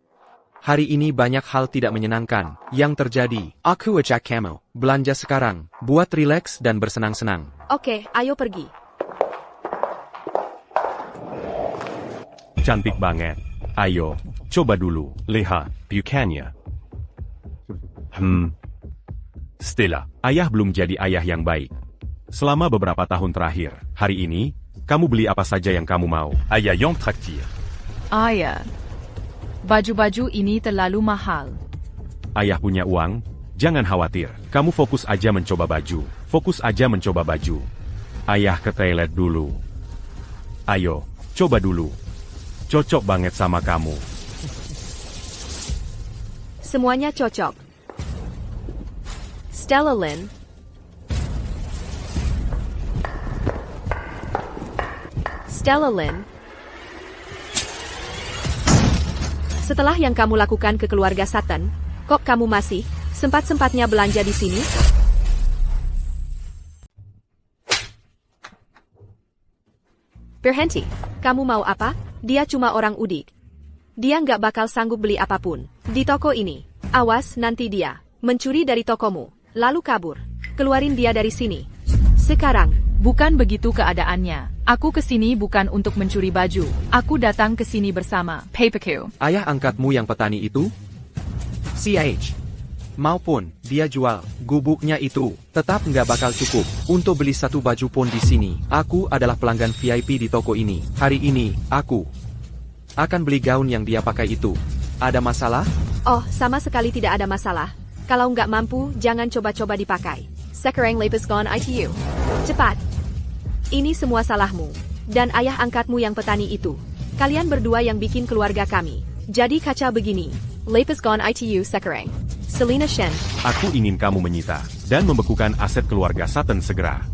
Hari ini banyak hal tidak menyenangkan yang terjadi. Aku ajak kamu belanja sekarang, buat rileks dan bersenang-senang. Oke, ayo pergi. Cantik banget. Ayo, coba dulu. Lihat, bukannya. Stella, ayah belum jadi ayah yang baik. Selama beberapa tahun terakhir, hari ini, kamu beli apa saja yang kamu mau. Ayah yang traktir. Ayah. Baju-baju ini terlalu mahal. Ayah punya uang, jangan khawatir. Kamu fokus aja mencoba baju. Ayah ke toilet dulu. Ayo, coba dulu. Cocok banget sama kamu. Semuanya cocok. Stella Lin. Setelah yang kamu lakukan ke keluarga Sutton, kok kamu masih sempat-sempatnya belanja di sini? Berhenti. Kamu mau apa? Dia cuma orang udik. Dia nggak bakal sanggup beli apapun di toko ini. Awas nanti dia mencuri dari tokomu, lalu kabur. Keluarin dia dari sini. Sekarang. Bukan begitu keadaannya. Aku kesini bukan untuk mencuri baju. Aku datang ke sini bersama Papaku. Ayah angkatmu yang petani itu? CH. Maupun dia jual gubuknya itu, tetap nggak bakal cukup untuk beli satu baju pun di sini. Aku adalah pelanggan VIP di toko ini. Hari ini, aku akan beli gaun yang dia pakai itu. Ada masalah? Oh, sama sekali tidak ada masalah. Kalau nggak mampu, jangan coba-coba dipakai. Sekarang lepaskan gone ITU. Cepat. Ini semua salahmu. Dan ayah angkatmu yang petani itu. Kalian berdua yang bikin keluarga kami. Jadi kacau begini. Lapis gone itu sekarang. Selena Shen. Aku ingin kamu menyita dan membekukan aset keluarga Sutton segera.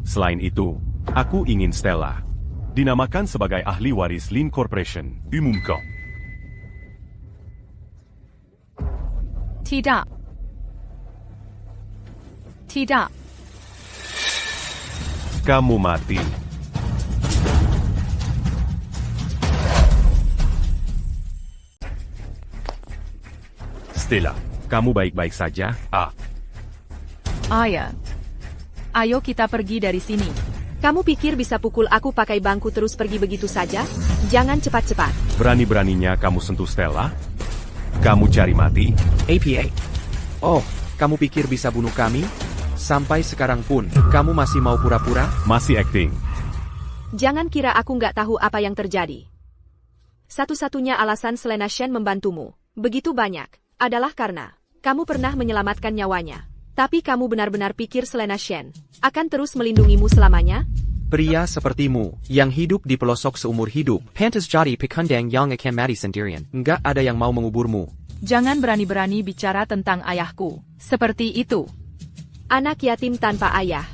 Selain itu, aku ingin Stella dinamakan sebagai ahli waris Lin Corporation. Umumkan. Tidak. Tidak. Kamu mati. Stella. Kamu baik-baik saja? Ah. Ayah. Ayo kita pergi dari sini. Kamu pikir bisa pukul aku pakai bangku terus pergi begitu saja? Jangan cepat-cepat. Berani-beraninya kamu sentuh Stella? Kamu cari mati? APA. Oh, kamu pikir bisa bunuh kami? Sampai sekarang pun, kamu masih mau pura-pura? Masih acting. Jangan kira aku nggak tahu apa yang terjadi. Satu-satunya alasan Selena Shen membantumu, begitu banyak, adalah karena kamu pernah menyelamatkan nyawanya. Tapi kamu benar-benar pikir Selena Shen akan terus melindungimu selamanya? Pria sepertimu, yang hidup di pelosok seumur hidup, pantas jadi pekandang yang akan mati sendirian. Nggak ada yang mau menguburmu. Jangan berani-berani bicara tentang ayahku. Seperti itu. Anak yatim tanpa ayah.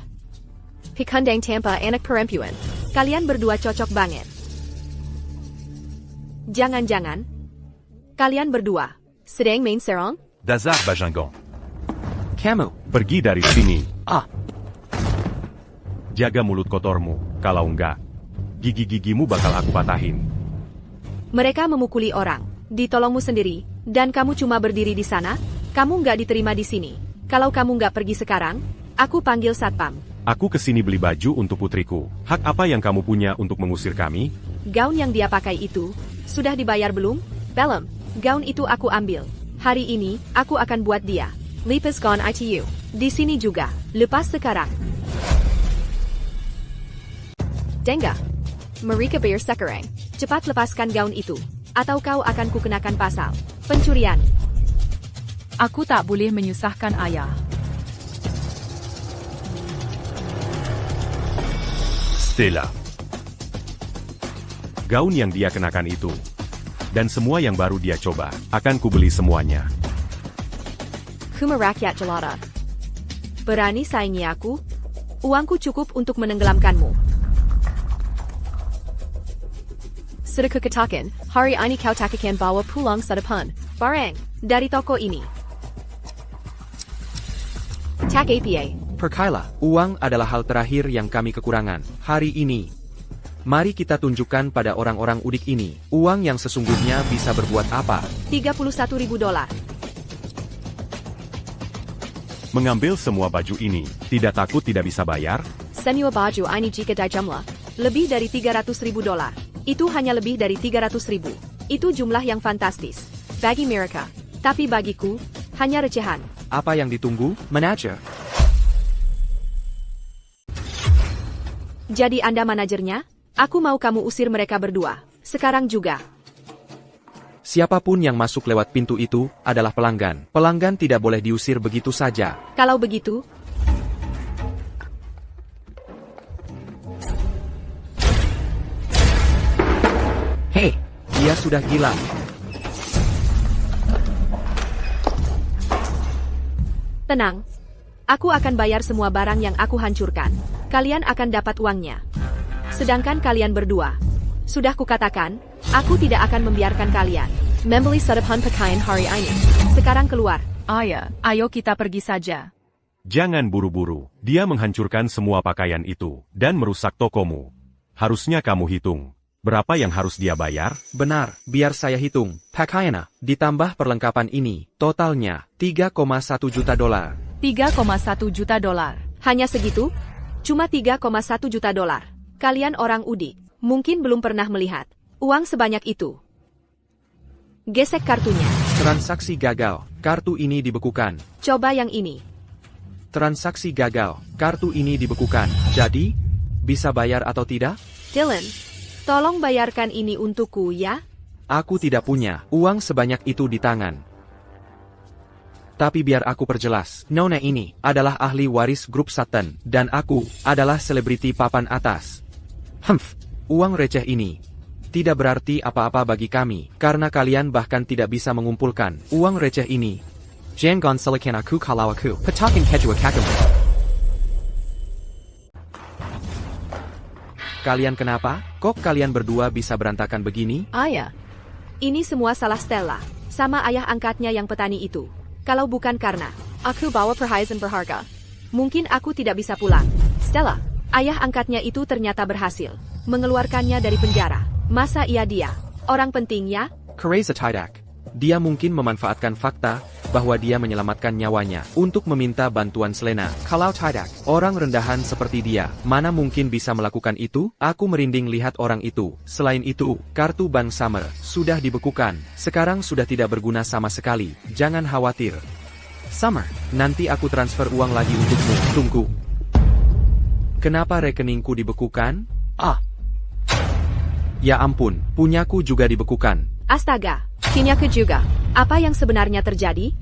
Pikandang tanpa anak perempuan. Kalian berdua cocok banget. Jangan-jangan kalian berdua sedang main serong? Dazar Bajingan. Kamu, Pergi dari sini. ah, Jaga mulut kotormu. Kalau enggak, gigi-gigimu bakal aku patahin. Mereka memukuli orang, ditolongmu sendiri, dan kamu cuma berdiri di sana? Kamu nggak diterima di sini. Kalau kamu nggak pergi sekarang, aku panggil satpam. Aku kesini beli baju untuk putriku. Hak apa yang kamu punya untuk mengusir kami? Gaun yang dia pakai itu, sudah dibayar belum? Belum. Gaun itu aku ambil. Hari ini, aku akan buat dia. Lapis gone itu. Di sini juga. Lepas sekarang. Denga. Mereka bayar sekarang. Cepat lepaskan gaun itu. Atau kau akan kukenakan pasal pencurian. Aku tak boleh menyusahkan ayah. Stella. Gaun yang dia kenakan itu. Dan semua yang baru dia coba, akan kubeli semuanya. Kuma rakyat jelata. Berani saingi aku? Uangku cukup untuk menenggelamkanmu. Sudah kukatakan, hari ini kau tak akan bawa pulang sarapan barang dari toko ini. Tak apa. percayalah, uang adalah hal terakhir yang kami kekurangan hari ini. Mari kita tunjukkan pada orang-orang udik ini, uang yang sesungguhnya bisa berbuat apa. $31.000. Mengambil semua baju ini, tidak takut tidak bisa bayar? Semua baju ini jika dijumlah, lebih dari $300.000. Itu hanya lebih dari 300.000. Itu jumlah yang fantastis bagi mereka. Tapi bagiku, hanya recehan. Apa yang ditunggu, manajer? Jadi Anda manajernya? Aku mau kamu usir mereka berdua. Sekarang juga. Siapapun yang masuk lewat pintu itu adalah pelanggan. Pelanggan tidak boleh diusir begitu saja. Kalau begitu, Hei, dia sudah gila. tenang. Aku akan bayar semua barang yang aku hancurkan. Kalian akan dapat uangnya. Sedangkan kalian berdua, sudah kukatakan, aku tidak akan membiarkan kalian membeli sarapan pakaian hari ini. Sekarang keluar. Ayah, ayo kita pergi saja. Jangan buru-buru. Dia menghancurkan semua pakaian itu dan merusak tokomu. Harusnya kamu hitung. Berapa yang harus dia bayar? Benar, biar saya hitung. Pakaiana, ditambah perlengkapan ini, totalnya $3,1 juta. $3,1 juta. Hanya segitu? Cuma $3,1 juta. Kalian orang udik, mungkin belum pernah melihat uang sebanyak itu. Gesek kartunya. Transaksi gagal, kartu ini dibekukan. Coba yang ini. Transaksi gagal, kartu ini dibekukan. Jadi, bisa bayar atau tidak? Dylan, tolong bayarkan ini untukku ya. Aku tidak punya uang sebanyak itu di tangan. Tapi biar aku perjelas, Nona ini adalah ahli waris grup Sutton, dan aku adalah selebriti papan atas. Uang receh ini tidak berarti apa-apa bagi kami, karena kalian bahkan tidak bisa mengumpulkan uang receh ini. Jangan salahkan aku kalau aku petakan keju kakamu. Kalian kenapa? Kok kalian berdua bisa berantakan begini? Ayah. Ini semua salah Stella, sama ayah angkatnya yang petani itu. Kalau bukan karena aku bawa perhiasan berharga, mungkin aku tidak bisa pulang. Stella, ayah angkatnya itu ternyata berhasil mengeluarkannya dari penjara. Masa iya dia orang penting ya? Kereza tidak. Dia mungkin memanfaatkan fakta bahwa dia menyelamatkan nyawanya untuk meminta bantuan Selena. Kalau tidak, orang rendahan seperti dia, mana mungkin bisa melakukan itu? Aku merinding lihat orang itu. Selain itu, kartu Bank Summer sudah dibekukan. Sekarang sudah tidak berguna sama sekali. Jangan khawatir. Summer, nanti aku transfer uang lagi untukmu. Tunggu. Kenapa rekeningku dibekukan? Ya ampun, punyaku juga dibekukan. Astaga, punyaku juga. Apa yang sebenarnya terjadi?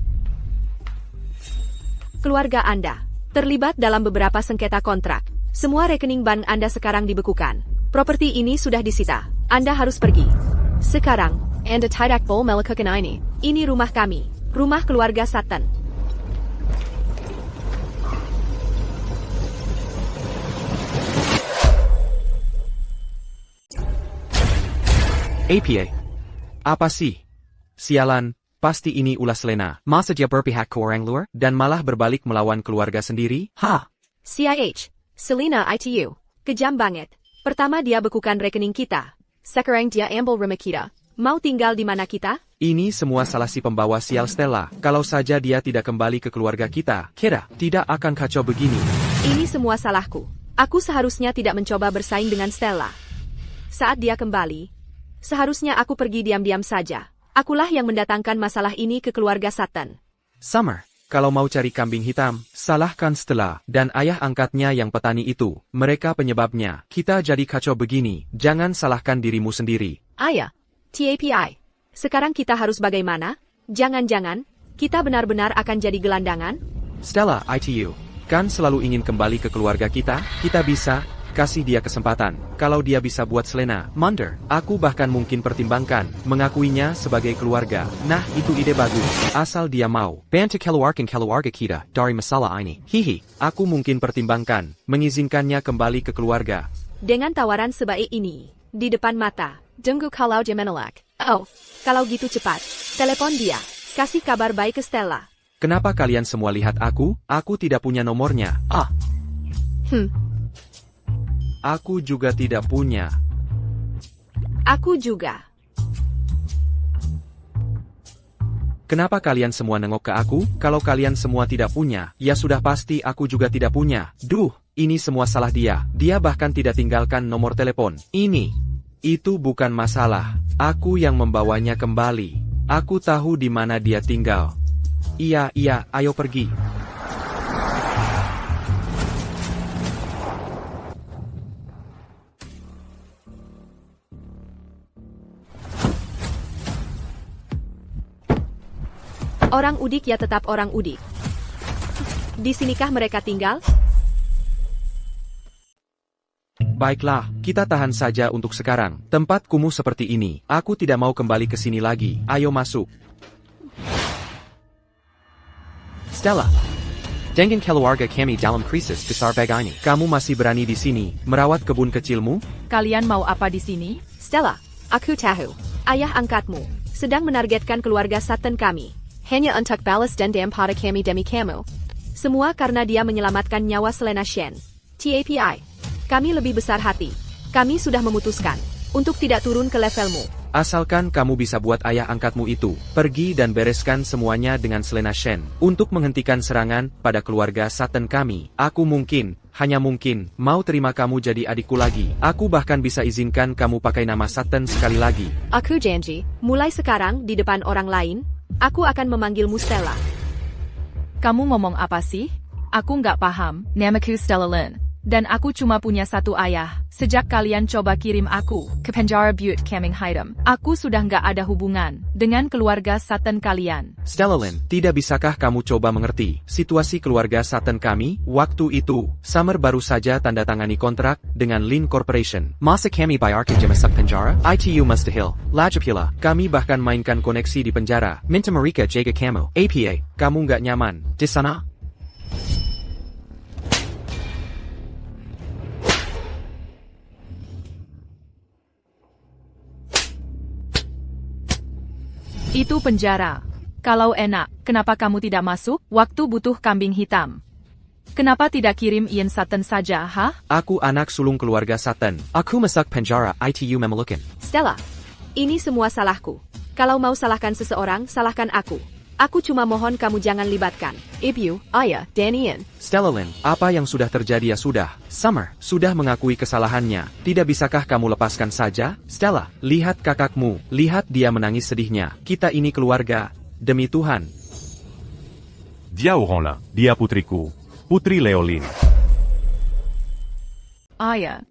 Keluarga Anda terlibat dalam beberapa sengketa kontrak. Semua rekening bank Anda sekarang dibekukan. Properti ini sudah disita. Anda harus pergi. Sekarang, Anda tidak boleh melakukan ini. Ini rumah kami. Rumah keluarga Sutton. APA. Apa sih? Sialan, pasti ini ulah Selena. Masa dia berpihak ke orang luar? Dan malah berbalik melawan keluarga sendiri? CIH, Selena ITU. Kejam banget. Pertama dia bekukan rekening kita. Sekarang dia ambil rumah kita. Mau tinggal di mana kita? Ini semua salah si pembawa sial Stella. Kalau saja dia tidak kembali ke keluarga kita, kira tidak akan kacau begini. Ini semua salahku. Aku seharusnya tidak mencoba bersaing dengan Stella. Saat dia kembali, seharusnya aku pergi diam-diam saja. Akulah yang mendatangkan masalah ini ke keluarga Sutton. Summer, kalau mau cari kambing hitam, salahkan Stella dan ayah angkatnya yang petani itu. Mereka penyebabnya. Kita jadi kacau begini. Jangan salahkan dirimu sendiri. Ayah, TAPI. Sekarang kita harus bagaimana? Jangan-jangan, kita benar-benar akan jadi gelandangan? Stella ITU, kan selalu ingin kembali ke keluarga kita? Kita bisa. Kasih dia kesempatan. Kalau dia bisa buat Selena Munder, aku bahkan mungkin pertimbangkan mengakuinya sebagai keluarga. Nah, itu ide bagus. Asal dia mau. Bantu keluarkan keluarga kita dari masalah ini. Hihi, aku mungkin pertimbangkan mengizinkannya kembali ke keluarga. Dengan tawaran sebaik ini, di depan mata, tunggu kalau dia menolak. Oh, kalau gitu cepat. Telepon dia. Kasih kabar baik ke Stella. Kenapa kalian semua lihat aku? Aku tidak punya nomornya. Aku juga tidak punya. Aku juga. Kenapa kalian semua nengok ke aku? Kalau kalian semua tidak punya, ya sudah pasti aku juga tidak punya. Duh, ini semua salah dia. Dia bahkan tidak tinggalkan nomor telepon. Itu bukan masalah. Aku yang membawanya kembali. Aku tahu di mana dia tinggal. Iya, ayo pergi. Orang udik ya tetap orang udik. Di sinikah mereka tinggal? Baiklah, kita tahan saja untuk sekarang. Tempat kumuh seperti ini. Aku tidak mau kembali ke sini lagi. Ayo masuk. Stella, dengan keluarga kami dalam krisis besar begini. Kamu masih berani di sini, merawat kebun kecilmu? Kalian mau apa di sini? Stella, aku tahu. Ayah angkatmu sedang menargetkan keluarga Sutton kami. Hanya untuk balas dendam pada kami demi kamu. Semua karena dia menyelamatkan nyawa Selena Shen. TAPI. Kami lebih besar hati. Kami sudah memutuskan untuk tidak turun ke levelmu. Asalkan kamu bisa buat ayah angkatmu itu pergi dan bereskan semuanya dengan Selena Shen untuk menghentikan serangan pada keluarga Sutton kami. Aku mungkin, hanya mungkin, mau terima kamu jadi adikku lagi. Aku bahkan bisa izinkan kamu pakai nama Sutton sekali lagi. Aku janji, mulai sekarang di depan orang lain, aku akan memanggilmu Stella. Kamu ngomong apa sih? Aku nggak paham. Namaku Stella Lin. Dan aku cuma punya satu ayah. Sejak kalian coba kirim aku ke penjara Butte Caming Hitam, aku sudah nggak ada hubungan dengan keluarga Sutton kalian. Stella Lynn, tidak bisakah kamu coba mengerti situasi keluarga Sutton kami? Waktu itu, Summer baru saja tanda tangani kontrak dengan Lin Corporation. Masa kami bayar kerja masuk penjara? ITU mustahil. Lajapila. Kami bahkan mainkan koneksi di penjara. Minta mereka jaga kamu. APA, kamu nggak nyaman Di sana? Itu penjara. Kalau enak, kenapa kamu tidak masuk? Waktu butuh kambing hitam. Kenapa tidak kirim Ian Sutton saja, ha? Aku anak sulung keluarga Sutton. Aku masuk penjara ITU memelukan. Stella, ini semua salahku. Kalau mau salahkan seseorang, salahkan aku. Aku cuma mohon kamu jangan libatkan Ibu, Ayah, dan Ian. Stella Lynn, apa yang sudah terjadi ya sudah. Summer, sudah mengakui kesalahannya. Tidak bisakah kamu lepaskan saja? Stella, lihat kakakmu. Lihat dia menangis sedihnya. Kita ini keluarga. Demi Tuhan. Dia Oranlin. Dia putriku. Putri Leolin. Ayah.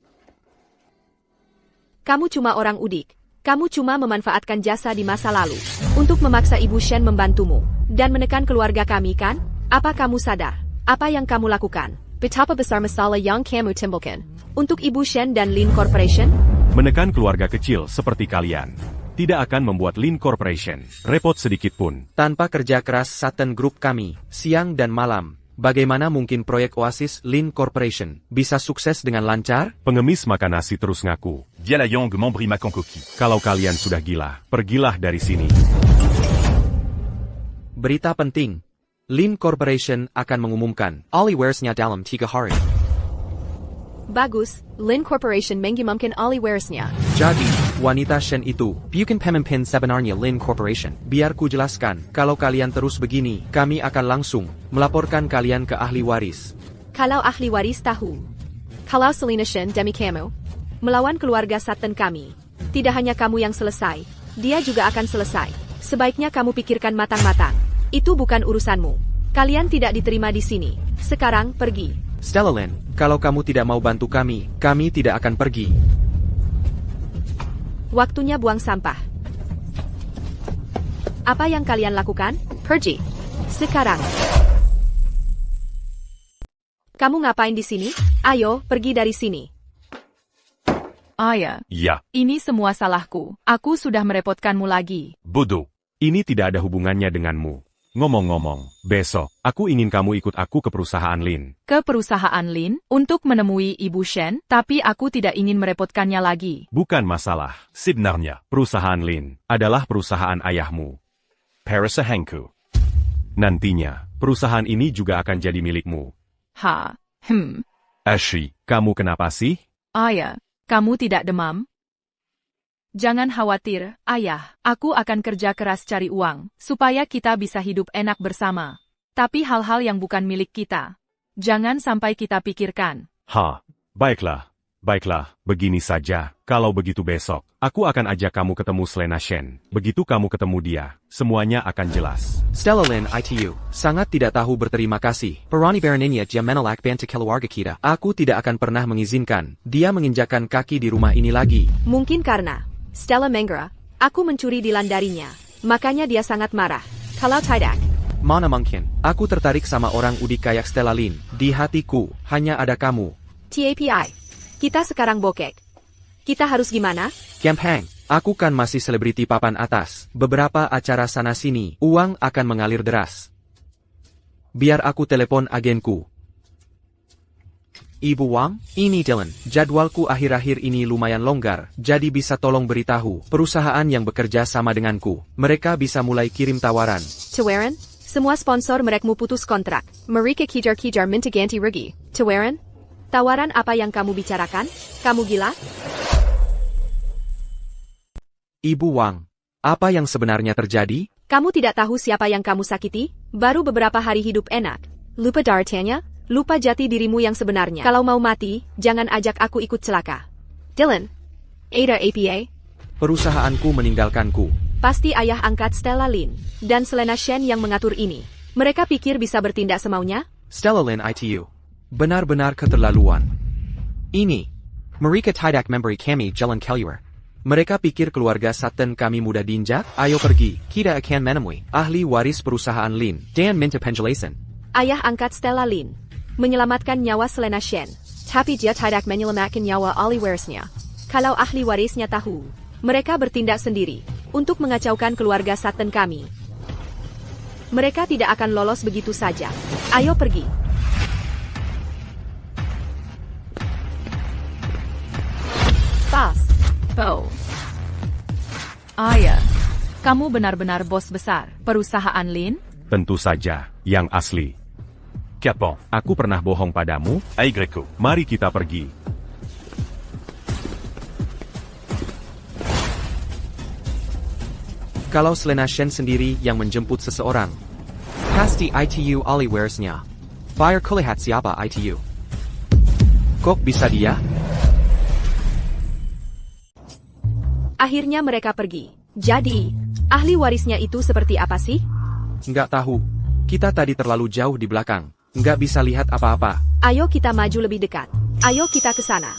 Kamu cuma orang udik. Kamu cuma memanfaatkan jasa di masa lalu untuk memaksa Ibu Shen membantumu dan menekan keluarga kami, kan? Apa kamu sadar? Apa yang kamu lakukan? Betapa besar masalah yang kamu timbulkan untuk Ibu Shen dan Lin Corporation? Menekan keluarga kecil seperti kalian tidak akan membuat Lin Corporation repot sedikit pun. Tanpa kerja keras Sutton Group kami, siang dan malam, bagaimana mungkin proyek Oasis Lin Corporation bisa sukses dengan lancar? Pengemis makan nasi terus ngaku. Dia la Yang membri makan koki. Kalau kalian sudah gila, pergilah dari sini. Berita penting. Lin Corporation akan mengumumkan Ali waresnya dalam 3 hari. Bagus, Lin Corporation mengumumkan ahli warisnya. Jadi, wanita Shen itu, Bukan pemimpin sebenarnya Lin Corporation. biar ku jelaskan, kalau kalian terus begini, kami akan langsung melaporkan kalian ke ahli waris. Kalau ahli waris tahu. Kalau Selina Shen demi kamu melawan keluarga Sutton kami, tidak hanya kamu yang selesai, dia juga akan selesai. Sebaiknya kamu pikirkan matang-matang. Itu bukan urusanmu. Kalian tidak diterima di sini. Sekarang pergi. Stella Lynn, kalau kamu tidak mau bantu kami tidak akan pergi. Waktunya buang sampah. Apa yang kalian lakukan? Pergi. Sekarang. Kamu ngapain di sini? Ayo, pergi dari sini. Ayah. Ya, Ini semua salahku. Aku sudah merepotkanmu lagi. Bodo. Ini tidak ada hubungannya denganmu. Ngomong-ngomong, besok, aku ingin kamu ikut aku ke perusahaan Lin. Ke perusahaan Lin untuk menemui Ibu Shen, tapi aku tidak ingin merepotkannya lagi. Bukan masalah. Sebenarnya, Perusahaan Lin adalah perusahaan ayahmu. Parasa Hanku. Nantinya, perusahaan ini juga akan jadi milikmu. Ha. Ashi. Kamu kenapa sih? Ayah, kamu tidak demam? Jangan khawatir, Ayah. Aku akan kerja keras cari uang, supaya kita bisa hidup enak bersama. Tapi hal-hal yang bukan milik kita, jangan sampai kita pikirkan. Baiklah. Baiklah, begini saja. Kalau begitu besok, aku akan ajak kamu ketemu Selena Shen. Begitu kamu ketemu dia, semuanya akan jelas. Stella Lynn ITU, sangat tidak tahu berterima kasih. Barani Baraninya dia menolak bantu keluarga kita. Aku tidak akan pernah mengizinkan dia menginjakan kaki di rumah ini lagi. Mungkin karena Stella Mengra, aku mencuri dilan darinya. Makanya dia sangat marah. Kalau tidak, Mana mungkin, aku tertarik sama orang udik kayak Stella Lynn. Di hatiku, hanya ada kamu. TAPI. Kita sekarang bokek. Kita harus gimana? Gampang, aku kan masih selebriti papan atas. Beberapa acara sana-sini, uang akan mengalir deras. Biar aku telepon agenku. Ibu Wang, ini Dylan. Jadwalku akhir-akhir ini lumayan longgar, jadi bisa tolong beritahu perusahaan yang bekerja sama denganku. Mereka bisa mulai kirim tawaran. Tawaran? Semua sponsor merekmu putus kontrak. Mereka kejar-kejar minta ganti rugi. Tawaran? Tawaran apa yang kamu bicarakan? Kamu gila? Ibu Wang, apa yang sebenarnya terjadi? Kamu tidak tahu siapa yang kamu sakiti? Baru beberapa hari hidup enak. Lupa dartanya? Lupa jati dirimu yang sebenarnya. Kalau mau mati, jangan ajak aku ikut celaka. Dylan. Ada APA? Perusahaanku meninggalkanku. Pasti ayah angkat Stella Lin dan Selena Shen yang mengatur ini. Mereka pikir bisa bertindak semaunya? Stella Lynn ITU. Benar-benar keterlaluan. Ini. Mereka tidak memberi kami jalan keluar. Mereka pikir keluarga Sutton kami mudah diinjak? Ayo pergi, kita akan menemui ahli waris perusahaan Lin. Dan minta penjelasan. Ayah angkat Stella Lin menyelamatkan nyawa Selena Shen, tapi dia tidak menyelamatkan nyawa ahli warisnya. Kalau ahli warisnya tahu, mereka bertindak sendiri untuk mengacaukan keluarga Sutton kami. Mereka tidak akan lolos begitu saja. Ayo pergi. Pas. Oh. Ayah, kamu benar-benar bos besar perusahaan Lin? Tentu saja, yang asli. Capan, Aku pernah bohong padamu? à Greco. Mari kita pergi. Kalau Selena Shen sendiri yang menjemput seseorang, Pasti ITU ahli warisnya. Fire kulihat siapa ITU. kok bisa dia? Akhirnya mereka pergi. Jadi, ahli warisnya itu seperti apa sih? Nggak tahu. Kita tadi terlalu jauh di belakang. Nggak bisa lihat apa-apa. Ayo kita maju lebih dekat. Ayo kita ke sana.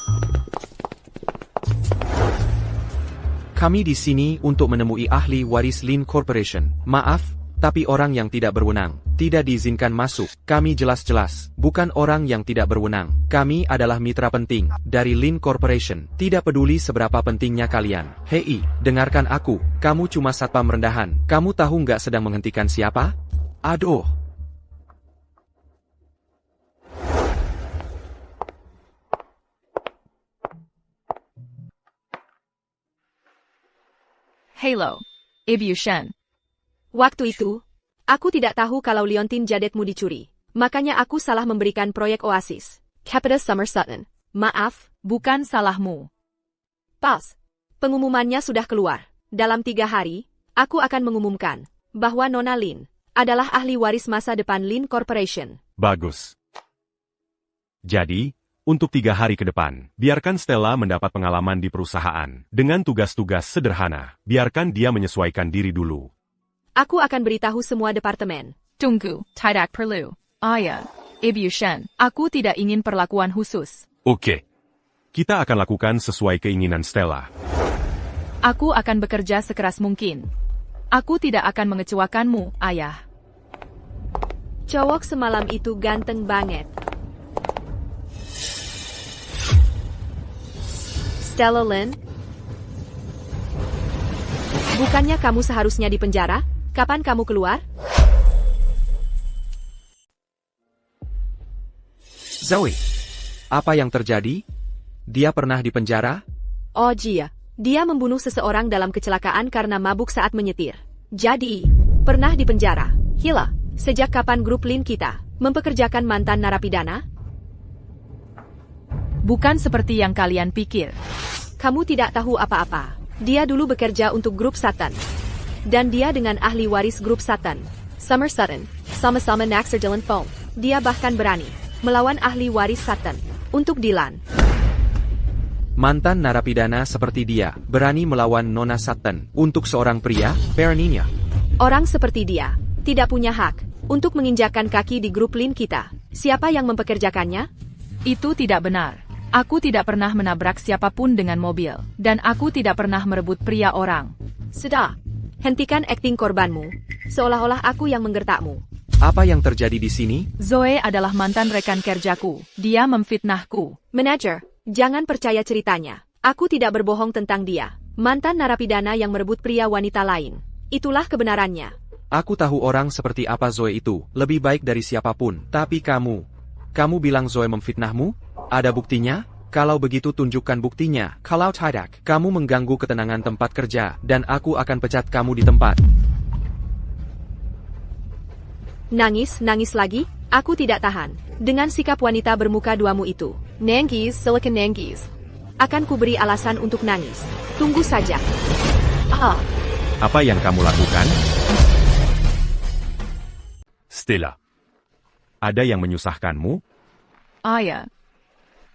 Kami di sini untuk menemui ahli waris Lin Corporation. Maaf, tapi orang yang tidak berwenang tidak diizinkan masuk. Kami jelas-jelas bukan orang yang tidak berwenang. Kami adalah mitra penting dari Lin Corporation. Tidak peduli seberapa pentingnya kalian. Hei, dengarkan aku. Kamu cuma satpam rendahan. Kamu tahu nggak sedang menghentikan siapa? Aduh. Halo, Ibu Shen. Waktu itu, aku tidak tahu kalau liontin jadetmu dicuri. Makanya aku salah memberikan proyek Oasis. Capita Summer Sutton. Maaf, Bukan salahmu. pas. Pengumumannya sudah keluar. Dalam 3 hari, aku akan mengumumkan bahwa Nona Lin adalah ahli waris masa depan Lin Corporation. Bagus. Jadi, untuk 3 hari ke depan, biarkan Stella mendapat pengalaman di perusahaan. Dengan tugas-tugas sederhana, biarkan dia menyesuaikan diri dulu. Aku akan beritahu semua departemen. Tunggu, tidak perlu. Ayah, Ibu Shen, aku tidak ingin perlakuan khusus. Ok. Kita akan lakukan sesuai keinginan Stella. Aku akan bekerja sekeras mungkin. Aku tidak akan mengecewakanmu, Ayah. Cowok semalam itu ganteng banget. Stella Lin? Bukannya kamu seharusnya di penjara? Kapan kamu keluar? Zoe, apa yang terjadi? Dia pernah di penjara? Oh Jia, dia membunuh seseorang dalam kecelakaan karena mabuk saat menyetir. Jadi, pernah di penjara. Hila, sejak kapan grup Lin kita mempekerjakan mantan narapidana? Bukan seperti yang kalian pikir. Kamu tidak tahu apa-apa. Dia dulu bekerja untuk grup Sutton. Dan dia dengan ahli waris grup Sutton, Summer Sutton, sama-sama naksir Dylan Foam. Dia bahkan berani melawan ahli waris Sutton untuk Dylan. Mantan narapidana seperti dia berani melawan Nona Sutton untuk seorang pria, Perninya. Orang seperti dia tidak punya hak untuk menginjakkan kaki di grup Lin kita. Siapa yang mempekerjakannya? Itu tidak benar. Aku tidak pernah menabrak siapapun dengan mobil, dan aku tidak pernah merebut pria orang. Sudah, hentikan akting korbanmu, seolah-olah aku yang menggertakmu. Apa yang terjadi di sini? Zoe adalah mantan rekan kerjaku. Dia memfitnahku. Manajer, jangan percaya ceritanya. Aku tidak berbohong tentang dia. Mantan narapidana yang merebut pria wanita lain. Itulah kebenarannya. Aku tahu orang seperti apa Zoe itu, lebih baik dari siapapun. Tapi kamu bilang Zoe memfitnahmu? Ada buktinya? Kalau begitu tunjukkan buktinya. Kalau tidak, kamu mengganggu ketenangan tempat kerja, dan aku akan pecat kamu di tempat. Nangis lagi? Aku tidak tahan. Dengan sikap wanita bermuka duamu itu. Nangis, silicon nangis. Akan kuberi alasan untuk nangis. Tunggu saja. Apa yang kamu lakukan? Stella. Ada yang menyusahkanmu? Ayah.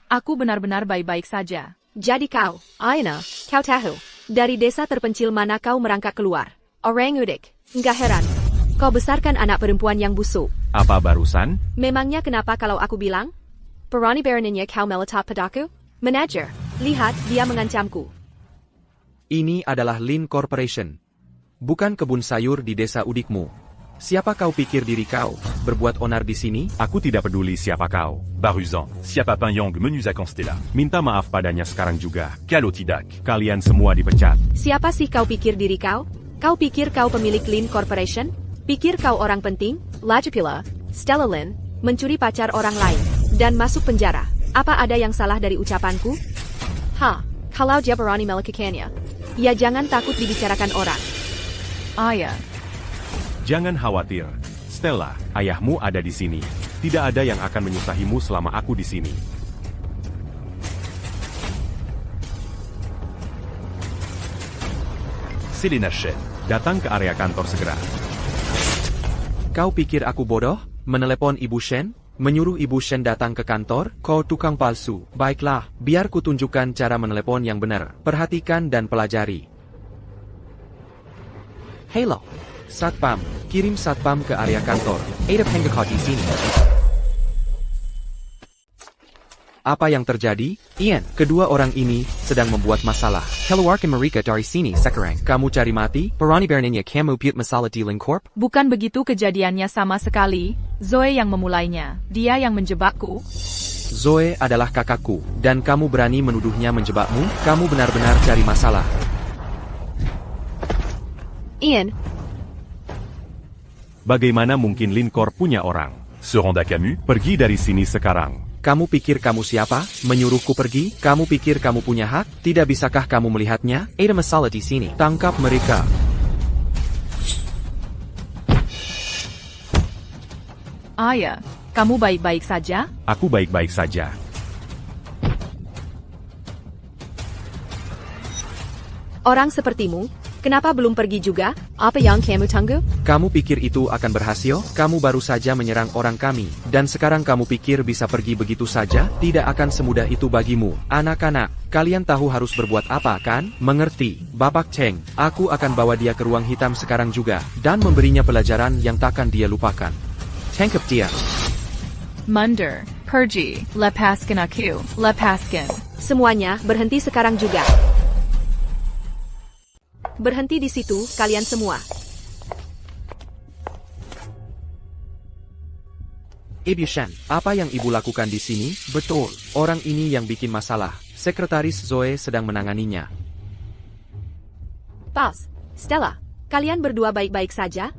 Aku benar-benar baik-baik saja. Jadi kau, Aina, kau tahu, dari desa terpencil mana kau merangkak keluar. Orang udik. Nggak heran. Kau besarkan anak perempuan yang busuk. Apa barusan? Memangnya kenapa kalau aku bilang? Berani beraninya kau meletap padaku? Manager, lihat, dia mengancamku. Ini adalah Lin Corporation. Bukan kebun sayur di desa udikmu. Siapa kau pikir diri kau, berbuat onar di sini? Aku tidak peduli siapa kau. Baruzan, Siapapin Yang Menuzakan Stella. Minta maaf padanya sekarang juga. Kalotidak. Kalian semua dipecat. Siapa sih kau pikir diri kau? Kau pikir kau pemilik Lin Corporation? Pikir kau orang penting? Lagipula, Stella Lin, mencuri pacar orang lain, dan masuk penjara. Apa ada yang salah dari ucapanku? Kalau dia berani melakukannya, ya jangan takut dibicarakan orang. Ayah, Jangan khawatir. Stella, ayahmu ada di sini. Tidak ada yang akan menyusahimu selama aku di sini. Selena Shen. Datang ke area kantor segera. Kau pikir aku bodoh? Menelepon Ibu Shen? Menyuruh Ibu Shen datang ke kantor? Kau tukang palsu. Baiklah, biar ku tunjukkan cara menelepon yang benar. Perhatikan dan pelajari. Halo. Satpam, kirim Satpam ke area kantor. Ada penggakot di sini. Apa yang terjadi? Ian, kedua orang ini sedang membuat masalah. Keluarkan mereka dari sini sekarang. Kamu cari mati? Berani beraninya kamu buat masalah di Lin Corp? bukan begitu kejadiannya sama sekali. Zoe yang memulainya. Dia yang menjebakku. Zoe adalah kakakku, dan kamu berani menuduhnya menjebakmu? Kamu benar-benar cari masalah. Ian, Bagaimana mungkin Lin Corp punya orang? Se rend à Camus. Pergi dari sini sekarang. Kamu pikir kamu siapa? Menyuruhku pergi? Kamu pikir kamu punya hak? Tidak bisakah kamu melihatnya? Ada masalah di sini. Tangkap mereka. Ayah, kamu baik-baik saja? Aku baik-baik saja. orang sepertimu, kenapa belum pergi juga? Apa yang kamu tunggu? Kamu pikir itu akan berhasil? Kamu baru saja menyerang orang kami, dan sekarang kamu pikir bisa pergi begitu saja? Tidak akan semudah itu bagimu. Anak-anak, kalian tahu harus berbuat apa kan? Mengerti, Bapak Cheng, aku akan bawa dia ke ruang hitam sekarang juga, dan memberinya pelajaran yang takkan dia lupakan. Tangkap dia. Mundur, pergi, lepaskan aku, lepaskan. Semuanya, berhenti sekarang juga. Berhenti di situ, kalian semua. Ibu Shen, apa yang ibu lakukan di sini? Betul, orang ini yang bikin masalah. Sekretaris Zoe sedang menanganinya. Boss, Stella, kalian berdua baik-baik saja?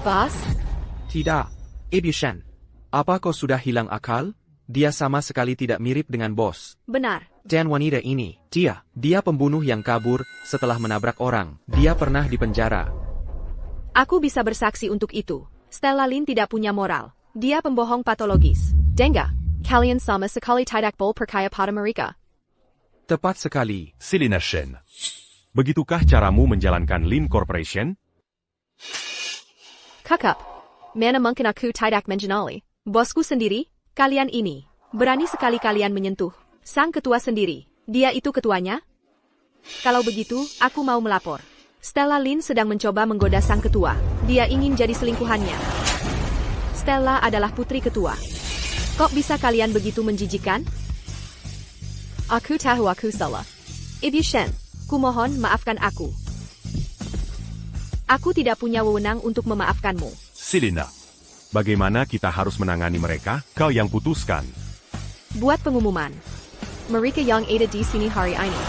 Boss, Tidak, Ibu Shen. Apa kau sudah hilang akal? Dia sama sekali tidak mirip dengan bos. benar. Dan wanita ini, dia pembunuh yang kabur setelah menabrak orang. Dia pernah dipenjara. Aku bisa bersaksi untuk itu. Stella Lin tidak punya moral. Dia pembohong patologis. Denga, kalian sama sekali tidak percaya pada mereka. Tepat sekali. Selena Shen. Begitukah caramu menjalankan Lin Corporation? Kakak, mana mungkin aku tidak mengenali. Bosku sendiri, kalian ini. Berani sekali kalian menyentuh sang ketua sendiri. Dia itu ketuanya? Kalau begitu, aku mau melapor. Stella Lin sedang mencoba menggoda sang ketua. Dia ingin jadi selingkuhannya. Stella adalah putri ketua. Kok bisa kalian begitu menjijikan? Aku tahu aku salah. Ibu Shen, kumohon maafkan aku. Aku tidak punya wewenang untuk memaafkanmu. Selena. Bagaimana kita harus menangani mereka? Kau yang putuskan. Buat pengumuman. Mereka yang ada di sini hari ini.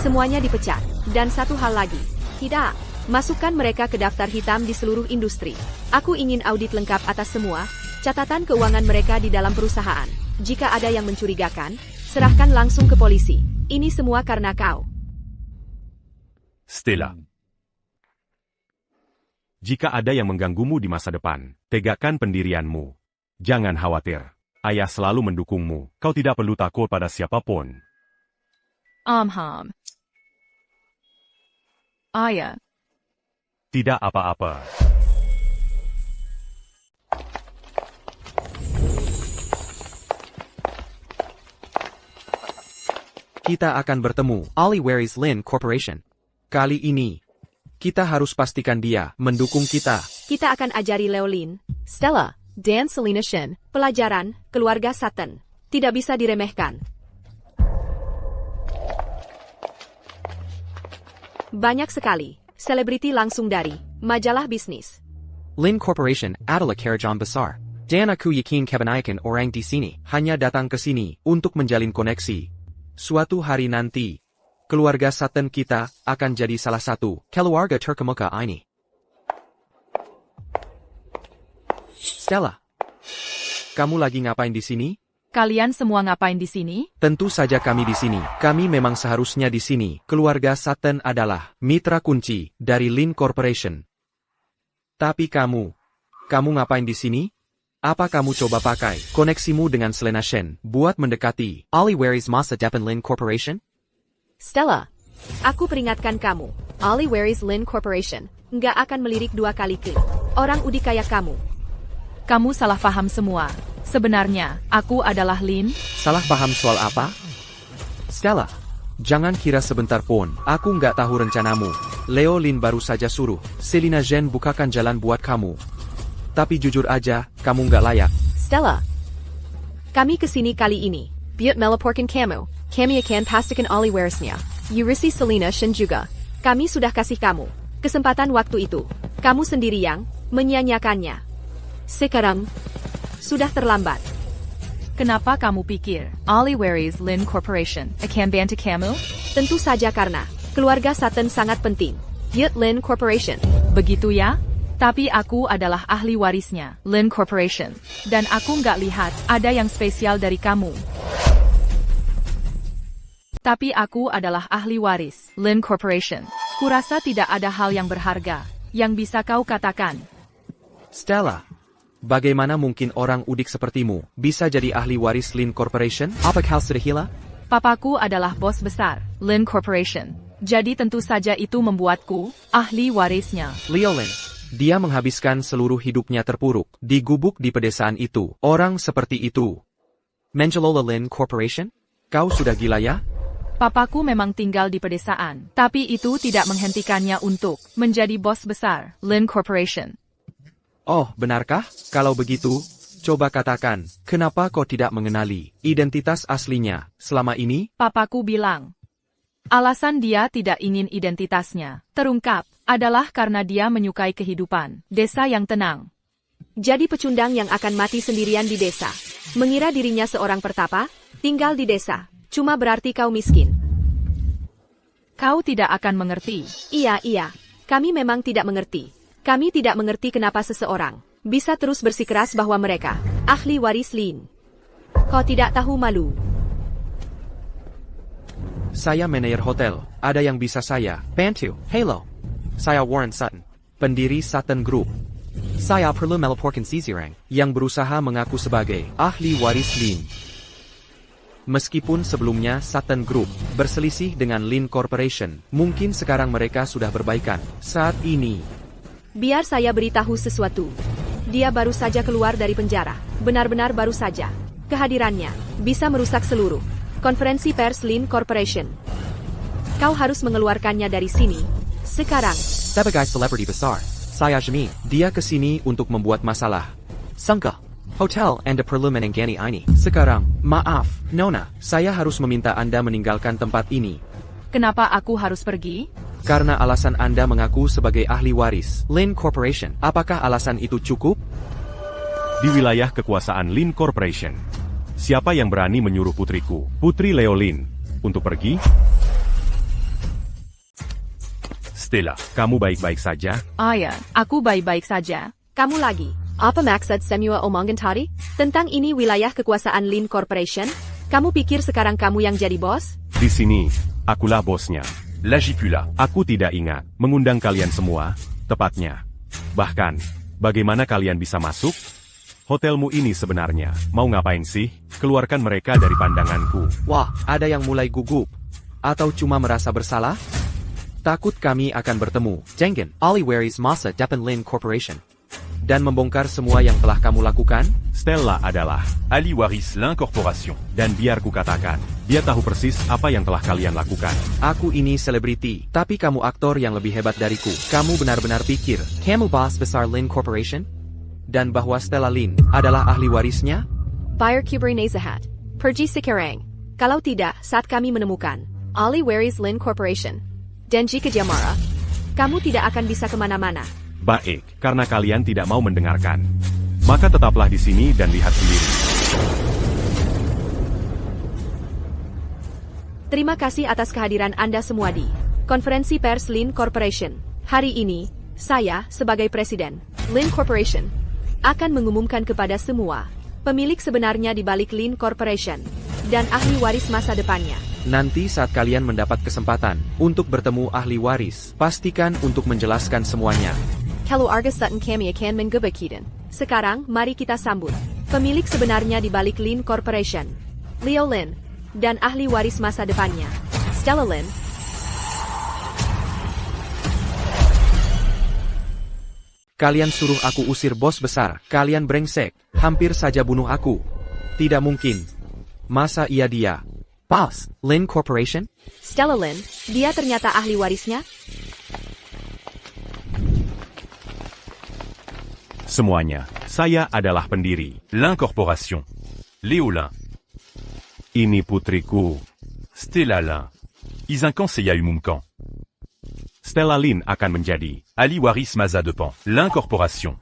Semuanya dipecat. Dan satu hal lagi. Tidak. Masukkan mereka ke daftar hitam di seluruh industri. Aku ingin audit lengkap atas semua catatan keuangan mereka di dalam perusahaan. Jika ada yang mencurigakan, serahkan langsung ke polisi. Ini semua karena kau. Stella. Jika ada yang mengganggumu di masa depan, tegakkan pendirianmu. Jangan khawatir. Ayah selalu mendukungmu. Kau tidak perlu takut pada siapapun. Ham. Ayah, Tidak apa-apa. Kita akan bertemu. Ali where is Lin Corporation? Kali ini, kita harus pastikan dia mendukung kita. Kita akan ajari Leolin, Stella, dan Selena Shen pelajaran keluarga Satan. Tidak bisa diremehkan. Banyak sekali. Selebriti langsung dari majalah bisnis. Lin Corporation adalah kerajaan besar. Dan aku yakin kebanyakan orang di sini hanya datang ke sini untuk menjalin koneksi. Suatu hari nanti, keluarga Sutton kita akan jadi salah satu keluarga terkemuka ini. Stella, kamu lagi ngapain di sini? Kalian semua ngapain di sini? Tentu saja kami di sini. Kami memang seharusnya di sini. Keluarga Sutton adalah mitra kunci dari Lin Corporation. Tapi kamu ngapain di sini? Apa kamu coba pakai koneksimu dengan Selena Shen buat mendekati Ali Waris masa depan Lin Corporation? Stella, aku peringatkan kamu. Ali Waris Lin Corporation nggak akan melirik 2 kali klik. Orang udik kayak kamu. Kamu salah paham semua. Sebenarnya, aku adalah Lin. Salah paham soal apa? Stella, jangan kira sebentar pun. Aku nggak tahu rencanamu. Leo Lin baru saja suruh Selena Shen bukakan jalan buat kamu. Tapi jujur aja, kamu nggak layak. Stella, kami kesini kali ini. Biar melaporkan kamu. Kami akan pastikan Ali Warisnya. Yurisi Selena Shen juga. Kami sudah kasih kamu kesempatan waktu itu. Kamu sendiri yang menyanyiakannya. Sekarang, sudah terlambat. Kenapa kamu pikir Ali Waris Lin Corporation akan bantu kamu? Tentu saja karena keluarga Sutton sangat penting. Yut Lin Corporation. Begitu ya? Tapi aku adalah ahli warisnya, Lin Corporation. Dan aku nggak lihat ada yang spesial dari kamu. Tapi aku adalah ahli waris, Lin Corporation. Kurasa tidak ada hal yang berharga yang bisa kau katakan. Stella, bagaimana mungkin orang udik sepertimu bisa jadi ahli waris Lin Corporation? Apa kau sudah gila? Papaku adalah bos besar, Lin Corporation. Jadi tentu saja itu membuatku ahli warisnya. Leo Lin. Dia menghabiskan seluruh hidupnya terpuruk di gubuk di pedesaan itu. Orang seperti itu mengelola Lin Corporation? Kau sudah gila ya? Papaku memang tinggal di pedesaan, tapi itu tidak menghentikannya untuk menjadi bos besar, Lin Corporation. Oh, benarkah? Kalau begitu, coba katakan, kenapa kau tidak mengenali identitas aslinya selama ini? Papaku bilang, alasan dia tidak ingin identitasnya terungkap adalah karena dia menyukai kehidupan desa yang tenang. Jadi pecundang yang akan mati sendirian di desa. Mengira dirinya seorang pertapa, tinggal di desa. Cuma berarti kau miskin. Kau tidak akan mengerti. Iya. Kami memang tidak mengerti. Kami tidak mengerti kenapa seseorang bisa terus bersikeras bahwa mereka ahli waris Lin. Kau tidak tahu malu. Saya manajer hotel. Ada yang bisa saya bantu? Hello. Saya Warren Sutton. Pendiri Sutton Group. Saya perlu melaporkan seseorang yang berusaha mengaku sebagai ahli waris Lin. Meskipun sebelumnya Sutton Group berselisih dengan Lin Corporation, mungkin sekarang mereka sudah berbaikan. Saat ini, biar saya beritahu sesuatu. Dia baru saja keluar dari penjara. Benar-benar baru saja. Kehadirannya bisa merusak seluruh konferensi pers Lin Corporation. Kau harus mengeluarkannya dari sini. Sekarang. Sebagai selebriti besar, saya Jimmy. Dia kesini untuk membuat masalah. Sangka. Hotel Anda perlu menanggani ini. Sekarang, maaf, Nona, saya harus meminta Anda meninggalkan tempat ini. Kenapa aku harus pergi? Karena alasan Anda mengaku sebagai ahli waris Lin Corporation. Apakah alasan itu cukup? Di wilayah kekuasaan Lin Corporation, siapa yang berani menyuruh putriku, Putri Leo Lin, untuk pergi? Stella, Kamu baik-baik saja? Ya, aku baik-baik saja. Kamu lagi. Apa maksud semua omongan tadi? Tentang ini wilayah kekuasaan Lin Corporation? Kamu pikir sekarang kamu yang jadi bos? Di sini, akulah bosnya. Lagipula. Aku tidak ingat mengundang kalian semua, tepatnya. Bahkan, bagaimana kalian bisa masuk? Hotelmu ini sebenarnya, mau ngapain sih? Keluarkan mereka dari pandanganku. Wah, ada yang mulai gugup. Atau cuma merasa bersalah? Takut kami akan bertemu. Jangan, Ali Waris masa depan Lin Corporation. Dan membongkar semua yang telah kamu lakukan? Stella adalah, Ali Waris Lin Corporation. dan biar ku katakan, dia tahu persis apa yang telah kalian lakukan. Aku ini selebriti, tapi kamu aktor yang lebih hebat dariku. Kamu benar-benar pikir, Kamu bos besar Lin Corporation? dan bahwa Stella Lin adalah ahli warisnya? Bayar kubri Nazahat. Pergi sekarang. Kalau tidak, saat kami menemukan Ali Waris Lin Corporation Denji Kejamara, kamu tidak akan bisa kemana-mana. Baik, karena kalian tidak mau mendengarkan. Maka tetaplah di sini dan lihat sendiri. Terima kasih atas kehadiran Anda semua di Konferensi Pers Lin Corporation. Hari ini, saya, sebagai Presiden Lin Corporation, akan mengumumkan kepada semua pemilik sebenarnya di balik Lin Corporation dan ahli waris masa depannya. Nanti saat kalian mendapat kesempatan untuk bertemu ahli waris, pastikan untuk menjelaskan semuanya. Keluarga Sutton kami akan menggebakidan. Sekarang, mari kita sambut pemilik sebenarnya di balik Lin Corporation, Leo Lin, dan ahli waris masa depannya, Stella Lin. Kalian suruh aku usir bos besar, kalian brengsek, hampir saja bunuh aku. Tidak mungkin. Masa iya dia? Boss, Lin Corporation? Stella Lin, dia ternyata ahli warisnya? Semuanya, saya adalah pendiri. Lin Corporation. Léo Lin. Ini putriku. Stella Lin. Izinkan Seiya Umumkan. Stella Lin akan menjadi Ali Waris Maza Depan. Lin Corporation.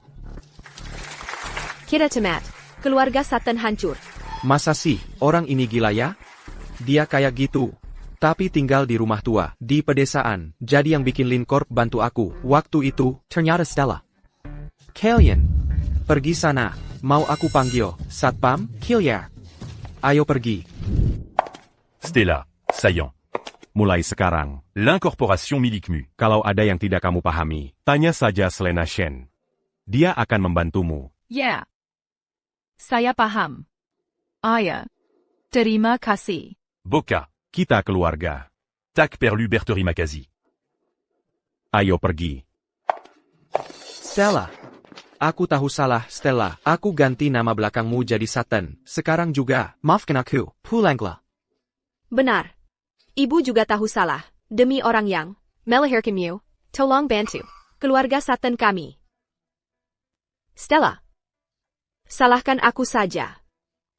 Kira cemat, keluarga Sutton hancur. Masa sih, orang ini gila ya? Dia kayak gitu. Tapi tinggal di rumah tua, di pedesaan. Jadi yang bikin Lin Corp bantu aku. Waktu itu, Ternyata Stella. kalian pergi sana. Mau aku panggil Satpam? Killier. Ayo pergi. Stella. Saillant. mulai sekarang. Lin Corporation milikmu. Kalau ada yang tidak kamu pahami, tanya saja Selena Shen. Dia akan membantumu. Ya. Saya paham. Ayah. Terima kasih. Boka. Kita keluarga. Tak Perlu Berterie Makazi. Ayo pergi. Stella. Aku tahu salah, Stella. Aku ganti nama belakangmu jadi Sutton. Sekarang juga. Maafkan aku, Pulangla. Benar. Ibu juga tahu salah. Demi orang yang melahirkanmu, tolong bantu keluarga Sutton kami. Stella. Salahkan aku saja.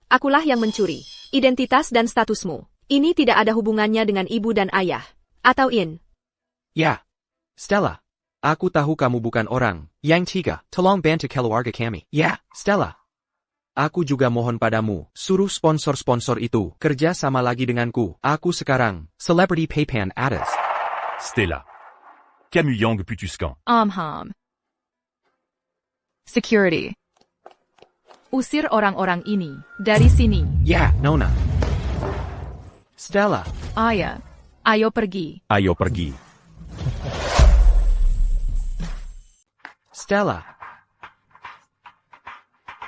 Akulah yang mencuri identitas dan statusmu. Ini tidak ada hubungannya dengan ibu dan ayah. Atau Ya. Stella. Aku tahu kamu bukan orang. Yang tiga, tolong bantu keluarga kami. Ya, Stella. Aku juga mohon padamu, suruh sponsor-sponsor itu kerja sama lagi denganku. Aku sekarang Celebrity Paypan Adas. Stella. Camus Yang Putuscan. Amham. Security. Usir orang-orang ini dari sini. Ya, Nona. Stella. Ayah. Ayo pergi. Ayo pergi. Stella.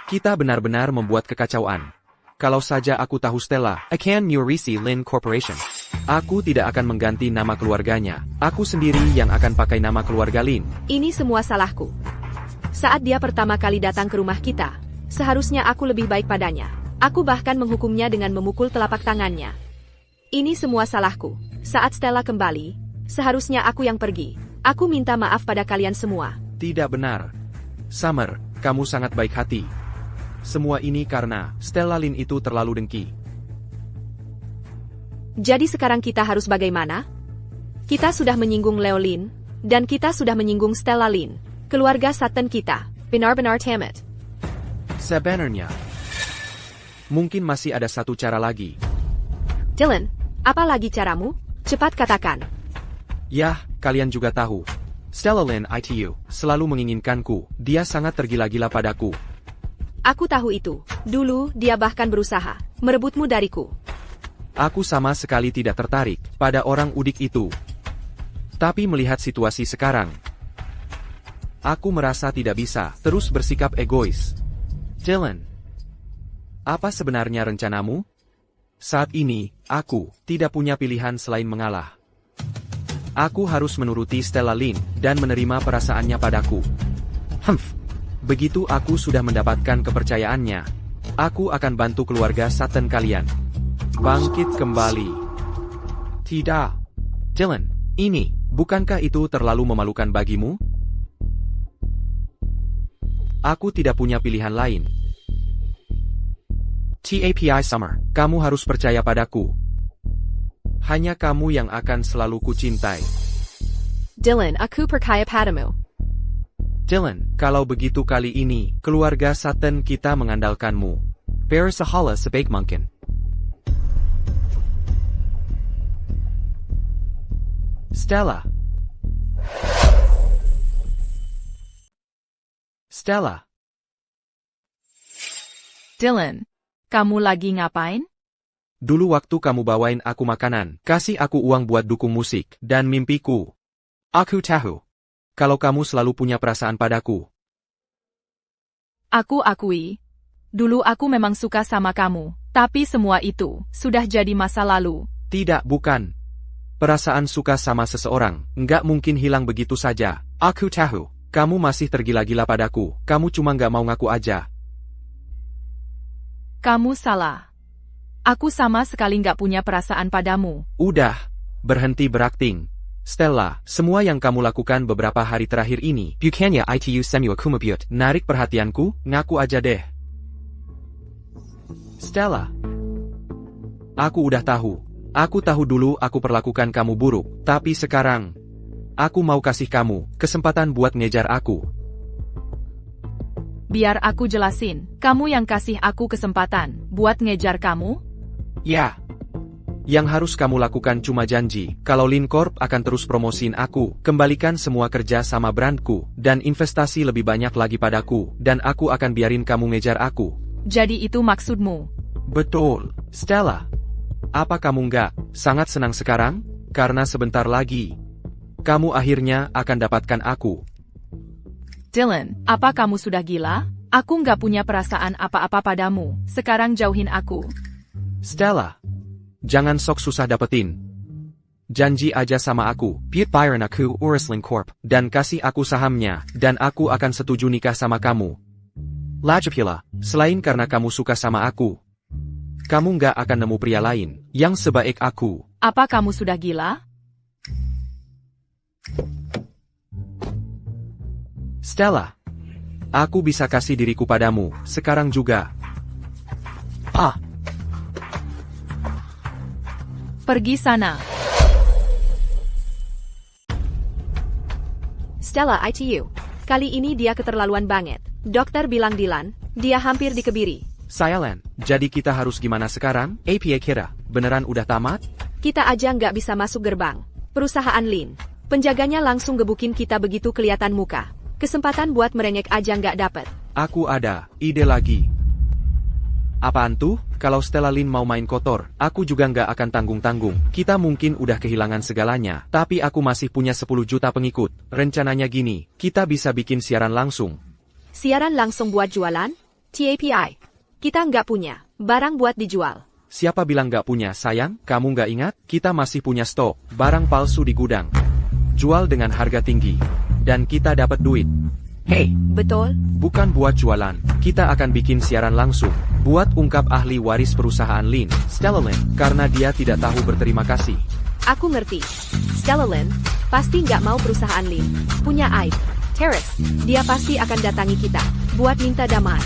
Kita benar-benar membuat kekacauan. Kalau saja aku tahu Stella Akan Nurisi Lin Corporation. aku tidak akan mengganti nama keluarganya. Aku sendiri yang akan pakai nama keluarga Lin. ini semua salahku. Saat dia pertama kali datang ke rumah kita, seharusnya aku lebih baik padanya. Aku bahkan menghukumnya dengan memukul telapak tangannya. Ini semua salahku. Saat Stella kembali, seharusnya aku yang pergi. Aku minta maaf pada kalian semua. Tidak benar. Summer, kamu sangat baik hati. Semua ini karena Stella Lin itu terlalu dengki. Jadi sekarang kita harus bagaimana? Kita sudah menyinggung Leo Lin, dan kita sudah menyinggung Stella Lin. Keluarga Sutton kita, benar-benar tamat. Sebenarnya, mungkin masih ada satu cara lagi. Dylan, apa lagi caramu? Cepat katakan. Yah, kalian juga tahu. Stella Lin itu selalu menginginkanku. Dia sangat tergila-gila padaku. Aku tahu itu. Dulu, dia bahkan berusaha merebutmu dariku. Aku sama sekali tidak tertarik pada orang udik itu. Tapi melihat situasi sekarang, aku merasa tidak bisa terus bersikap egois. Dylan, apa sebenarnya rencanamu? Saat ini, aku tidak punya pilihan selain mengalah. Aku harus menuruti Stella Lin dan menerima perasaannya padaku. Begitu aku sudah mendapatkan kepercayaannya, aku akan bantu keluarga Sutton kalian bangkit kembali. Tidak. Dylan, ini, bukankah itu terlalu memalukan bagimu? Aku tidak punya pilihan lain. TAPI Summer, kamu harus percaya padaku. Hanya kamu yang akan selalu kucintai. Dylan, aku percaya padamu. Dylan, kalau begitu kali ini, keluarga Sutton kita mengandalkanmu. Berusahalah sebaik mungkin. Stella. Stella. Dylan, kamu lagi ngapain? Dulu waktu kamu bawain aku makanan, kasih aku uang buat dukung musik, dan mimpiku. Aku tahu. Kalau kamu selalu punya perasaan padaku. Aku akui. Dulu aku memang suka sama kamu, tapi semua itu sudah jadi masa lalu. Tidak, bukan. Perasaan suka sama seseorang, nggak mungkin hilang begitu saja. Aku tahu. Kamu masih tergila-gila padaku, kamu cuma nggak mau ngaku aja. Kamu salah. Aku sama sekali nggak punya perasaan padamu. Udah, berhenti berakting. Stella, semua yang kamu lakukan beberapa hari terakhir ini, Bukannya itu semua kumabut. narik perhatianku, ngaku aja deh. Stella. Aku udah tahu. Aku tahu dulu aku perlakukan kamu buruk, tapi sekarang, aku mau kasih kamu kesempatan buat ngejar aku. Biar aku jelasin, kamu yang kasih aku kesempatan buat ngejar kamu? Ya. Yang harus kamu lakukan cuma janji, kalau Lin Corp akan terus promosiin aku, kembalikan semua kerja sama brandku, dan investasi lebih banyak lagi padaku, dan aku akan biarin kamu ngejar aku. Jadi itu maksudmu? Betul, Stella. Apa kamu nggak sangat senang sekarang? Karena sebentar lagi, kamu akhirnya akan dapatkan aku. Dylan, apa kamu sudah gila? Aku nggak punya perasaan apa-apa padamu, sekarang jauhin aku. Stella, jangan sok susah dapetin. Janji aja sama aku, Buat Byron aku urus Lin Corp. dan kasih aku sahamnya, dan aku akan setuju nikah sama kamu. Lagipula. Selain karena kamu suka sama aku, kamu nggak akan nemu pria lain yang sebaik aku. Apa kamu sudah gila? Stella, aku bisa kasih diriku padamu, sekarang juga. Pergi sana. Stella, ITU. Kali ini dia keterlaluan banget. Dokter bilang Dylan, dia hampir dikebiri. Sayalan, jadi kita harus gimana sekarang? APA kita. Beneran udah tamat? Kita aja nggak bisa masuk gerbang. Perusahaan Lin. Penjaganya langsung gebukin kita begitu kelihatan muka. Kesempatan buat merengek aja nggak dapet. Aku ada ide lagi. Apaan tuh? Kalau Stella Lin mau main kotor, aku juga nggak akan tanggung-tanggung. Kita mungkin udah kehilangan segalanya, tapi aku masih punya 10 juta pengikut. Rencananya gini, kita bisa bikin siaran langsung. Siaran langsung buat jualan? TAPI. Kita nggak punya barang buat dijual. Siapa bilang nggak punya, sayang? Kamu nggak ingat? Kita masih punya stok barang palsu di gudang. Jual dengan harga tinggi. Dan kita dapat duit. Hey, Betul? bukan buat jualan. Kita akan bikin siaran langsung. Buat ungkap ahli waris perusahaan Lin, Stella Lin, karena dia tidak tahu berterima kasih. Aku ngerti. Stella Lin pasti nggak mau perusahaan Lin punya aib. Terrace, dia pasti akan datangi kita buat minta damai.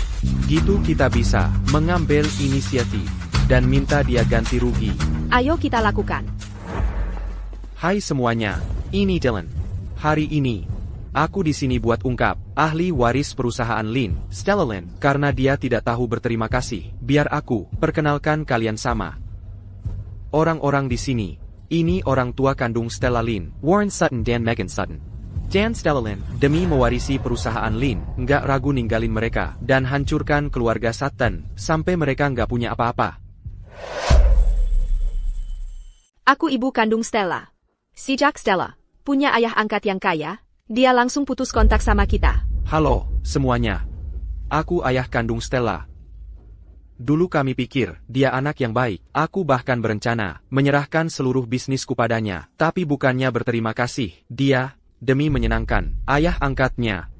Gitu kita bisa mengambil inisiatif dan minta dia ganti rugi. Ayo kita lakukan. Hai semuanya, ini Dylan. Hari ini, aku di sini buat ungkap ahli waris perusahaan Lin, Stella Lin, karena dia tidak tahu berterima kasih. Biar aku perkenalkan kalian sama orang-orang di sini. Ini orang tua kandung Stella Lin, Warren Sutton dan Megan Sutton. Dan Stella Lin, demi mewarisi perusahaan Lin, nggak ragu ninggalin mereka dan hancurkan keluarga Sutton sampai mereka nggak punya apa-apa. Aku ibu kandung Stella. Sejak Stella punya ayah angkat yang kaya, dia langsung putus kontak sama kita. Halo, semuanya. Aku ayah kandung Stella. Dulu kami pikir, dia anak yang baik. Aku bahkan berencana menyerahkan seluruh bisnisku padanya. Tapi bukannya berterima kasih, dia, demi menyenangkan ayah angkatnya,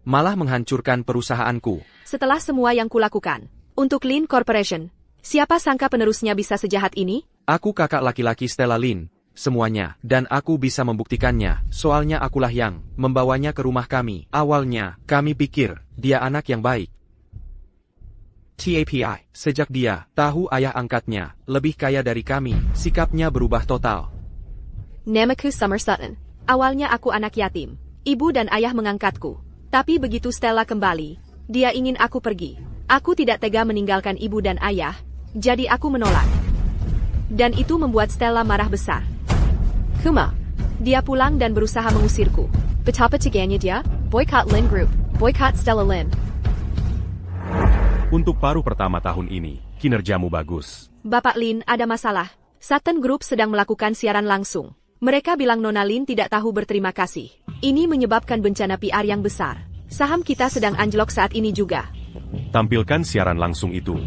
malah menghancurkan perusahaanku. Setelah semua yang kulakukan untuk Lin Corporation, siapa sangka penerusnya bisa sejahat ini? Aku kakak laki-laki Stella Lin, semuanya, dan aku bisa membuktikannya, soalnya akulah yang membawanya ke rumah kami. Awalnya, kami pikir, dia anak yang baik. TAPI, sejak dia tahu ayah angkatnya lebih kaya dari kami, sikapnya berubah total. Namaku Summer Sutton. Awalnya aku anak yatim. Ibu dan ayah mengangkatku. Tapi begitu Stella kembali, dia ingin aku pergi. Aku tidak tega meninggalkan ibu dan ayah, jadi aku menolak. Dan itu membuat Stella marah besar. Kuma. Dia pulang dan berusaha mengusirku. Betapa teganya dia? Boycott Lin Group. Boycott Stella Lin. Untuk paruh pertama tahun ini, kinerjamu bagus. Bapak Lin, ada masalah. Sutton Group sedang melakukan siaran langsung. Mereka bilang Nona Lin tidak tahu berterima kasih. Ini menyebabkan bencana PR yang besar. Saham kita sedang anjlok saat ini juga. Tampilkan siaran langsung itu.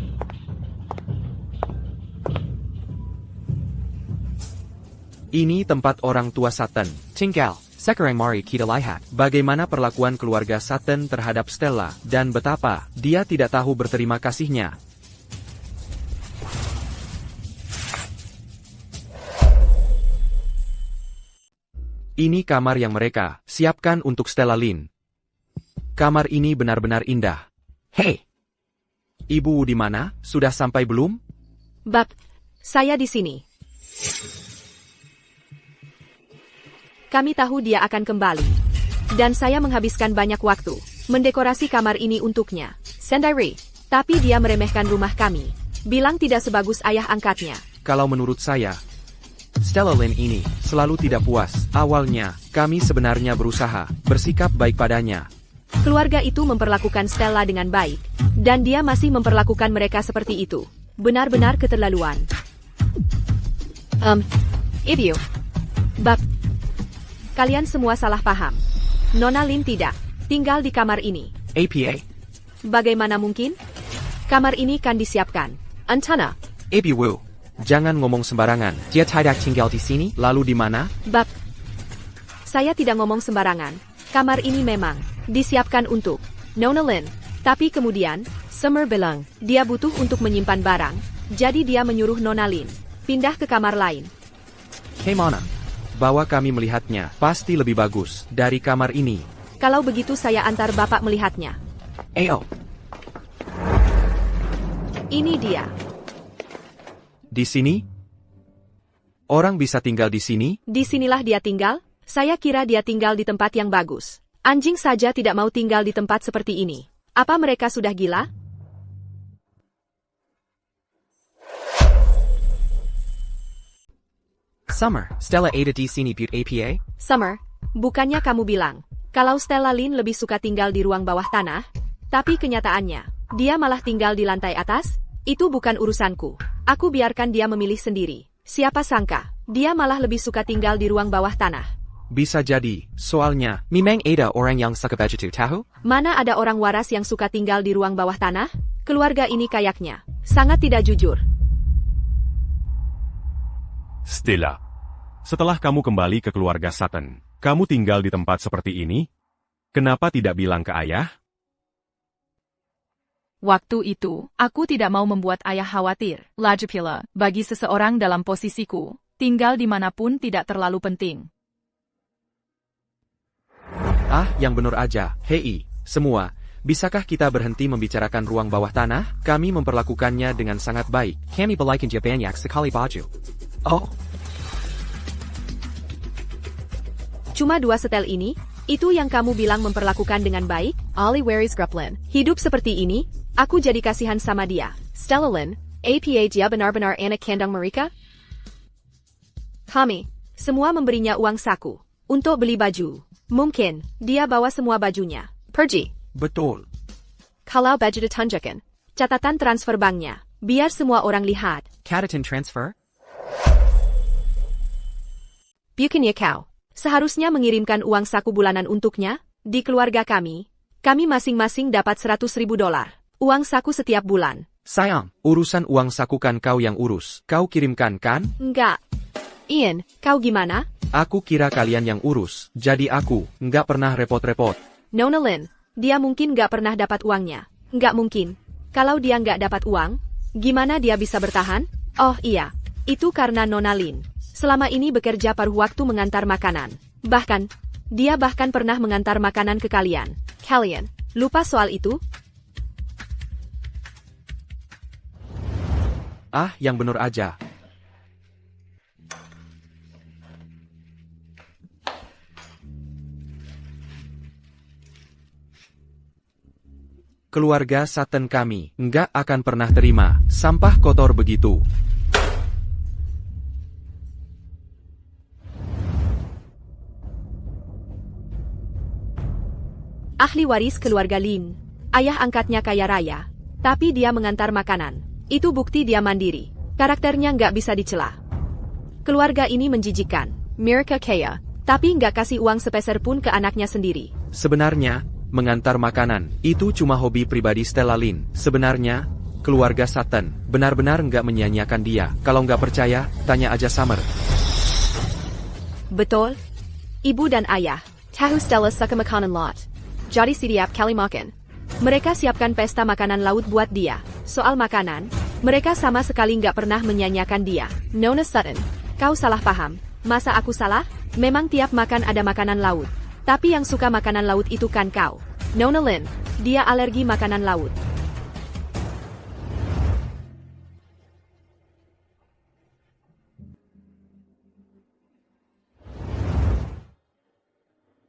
Ini tempat orang tua Sutton. Tinggal. Sekarang mari kita lihat. Bagaimana perlakuan keluarga Sutton terhadap Stella, dan betapa dia tidak tahu berterima kasihnya. Ini kamar yang mereka siapkan untuk Stella Lin. Kamar ini benar-benar indah. Hei! Ibu di mana? Sudah sampai belum? Bab, saya di sini. Kami tahu dia akan kembali. Dan saya menghabiskan banyak waktu mendekorasi kamar ini untuknya. Sendiri. Tapi dia meremehkan rumah kami. Bilang tidak sebagus ayah angkatnya. Kalau menurut saya, Stella Lin ini selalu tidak puas. Awalnya, kami sebenarnya berusaha bersikap baik padanya. Keluarga itu memperlakukan Stella dengan baik. Dan dia masih memperlakukan mereka seperti itu. Benar-benar keterlaluan. Ibu. Bab. Kalian semua salah paham. Nona Lin tidak tinggal di kamar ini. APA. Bagaimana mungkin? Kamar ini kan disiapkan. Antana. Ibu. Jangan ngomong sembarangan. Dia tidak tinggal di sini. Lalu di mana? Bab. Saya tidak ngomong sembarangan. Kamar ini memang disiapkan untuk Nona Lin. Tapi kemudian, Summer bilang, dia butuh untuk menyimpan barang. Jadi dia menyuruh Nona Lin pindah ke kamar lain. Kemana? Bawa kami melihatnya. Pasti lebih bagus dari kamar ini. Kalau begitu saya antar Bapak melihatnya. AO. Ini dia. Di sini? Orang bisa tinggal di sini? Di sinilah dia tinggal? Saya kira dia tinggal di tempat yang bagus. Anjing saja tidak mau tinggal di tempat seperti ini. Apa mereka sudah gila? Summer. Stella ada di sini but APA? Summer, bukannya kamu bilang, kalau Stella Lin lebih suka tinggal di ruang bawah tanah? Tapi kenyataannya, dia malah tinggal di lantai atas? Itu bukan urusanku. Aku biarkan dia memilih sendiri. Siapa sangka, dia malah lebih suka tinggal di ruang bawah tanah. Bisa jadi, soalnya, Memang ada orang yang suka begitu tahu? Mana ada orang waras yang suka tinggal di ruang bawah tanah? Keluarga ini kayaknya sangat tidak jujur. Stella. Setelah kamu kembali ke keluarga Sutton, kamu tinggal di tempat seperti ini? Kenapa tidak bilang ke ayah? Waktu itu, aku tidak mau membuat ayah khawatir. Lagi pula, bagi seseorang dalam posisiku, tinggal dimanapun tidak terlalu penting. Ah, yang benar aja. Hei, semua. Bisakah kita berhenti membicarakan ruang bawah tanah? Kami memperlakukannya dengan sangat baik. Kami balikin dia banyak sekali baju. Oh. Cuma 2 setel ini? Itu yang kamu bilang memperlakukan dengan baik? Ali Waris Gruplin. Hidup seperti ini? Aku jadi kasihan sama dia. Stella Lin, APA dia benar-benar anak kandung mereka? Kami, semua memberinya uang saku. Untuk beli baju. Mungkin, dia bawa semua bajunya. Pergi. Betul. Kalau baju ditunjukkan, catatan transfer banknya. Biar semua orang lihat. Catatan transfer? Bukannya kau seharusnya mengirimkan uang saku bulanan untuknya? Di keluarga kami masing-masing dapat $100.000. Uang saku setiap bulan. Sayang, urusan uang saku kan kau yang urus. Kau kirimkan kan? Enggak. Ian, kau gimana? Aku kira kalian yang urus. Jadi aku nggak pernah repot-repot. Nona Lin, dia mungkin nggak pernah dapat uangnya. Nggak mungkin. Kalau dia nggak dapat uang, gimana dia bisa bertahan? Oh iya, itu karena Nona Lin selama ini bekerja paruh waktu mengantar makanan. Bahkan, dia bahkan pernah mengantar makanan ke kalian. Kalian, lupa soal itu? Ah, yang benar aja. keluarga Sutton kami nggak akan pernah terima sampah kotor begitu. Ahli waris keluarga Lin. Ayah angkatnya kaya raya. Tapi dia mengantar makanan. Itu bukti dia mandiri. Karakternya nggak bisa dicela. Keluarga ini menjijikkan. Mereka kaya, tapi nggak kasih uang sepeser pun ke anaknya sendiri. Sebenarnya, mengantar makanan, itu cuma hobi pribadi Stella Lin. Sebenarnya, keluarga Sutton benar-benar nggak menyanyiakan dia. Kalau nggak percaya, tanya aja Summer. Betul. Ibu dan ayah. Tahu Stella suka makanan laut. Jadi setiap kali makan, mereka siapkan pesta makanan laut buat dia. Soal makanan, mereka sama sekali nggak pernah menyanyiakan dia. Nona Sutton, kau salah paham. Masa aku salah? Memang tiap makan ada makanan laut. Tapi yang suka makanan laut itu kan kau. Nona Lin, dia alergi makanan laut.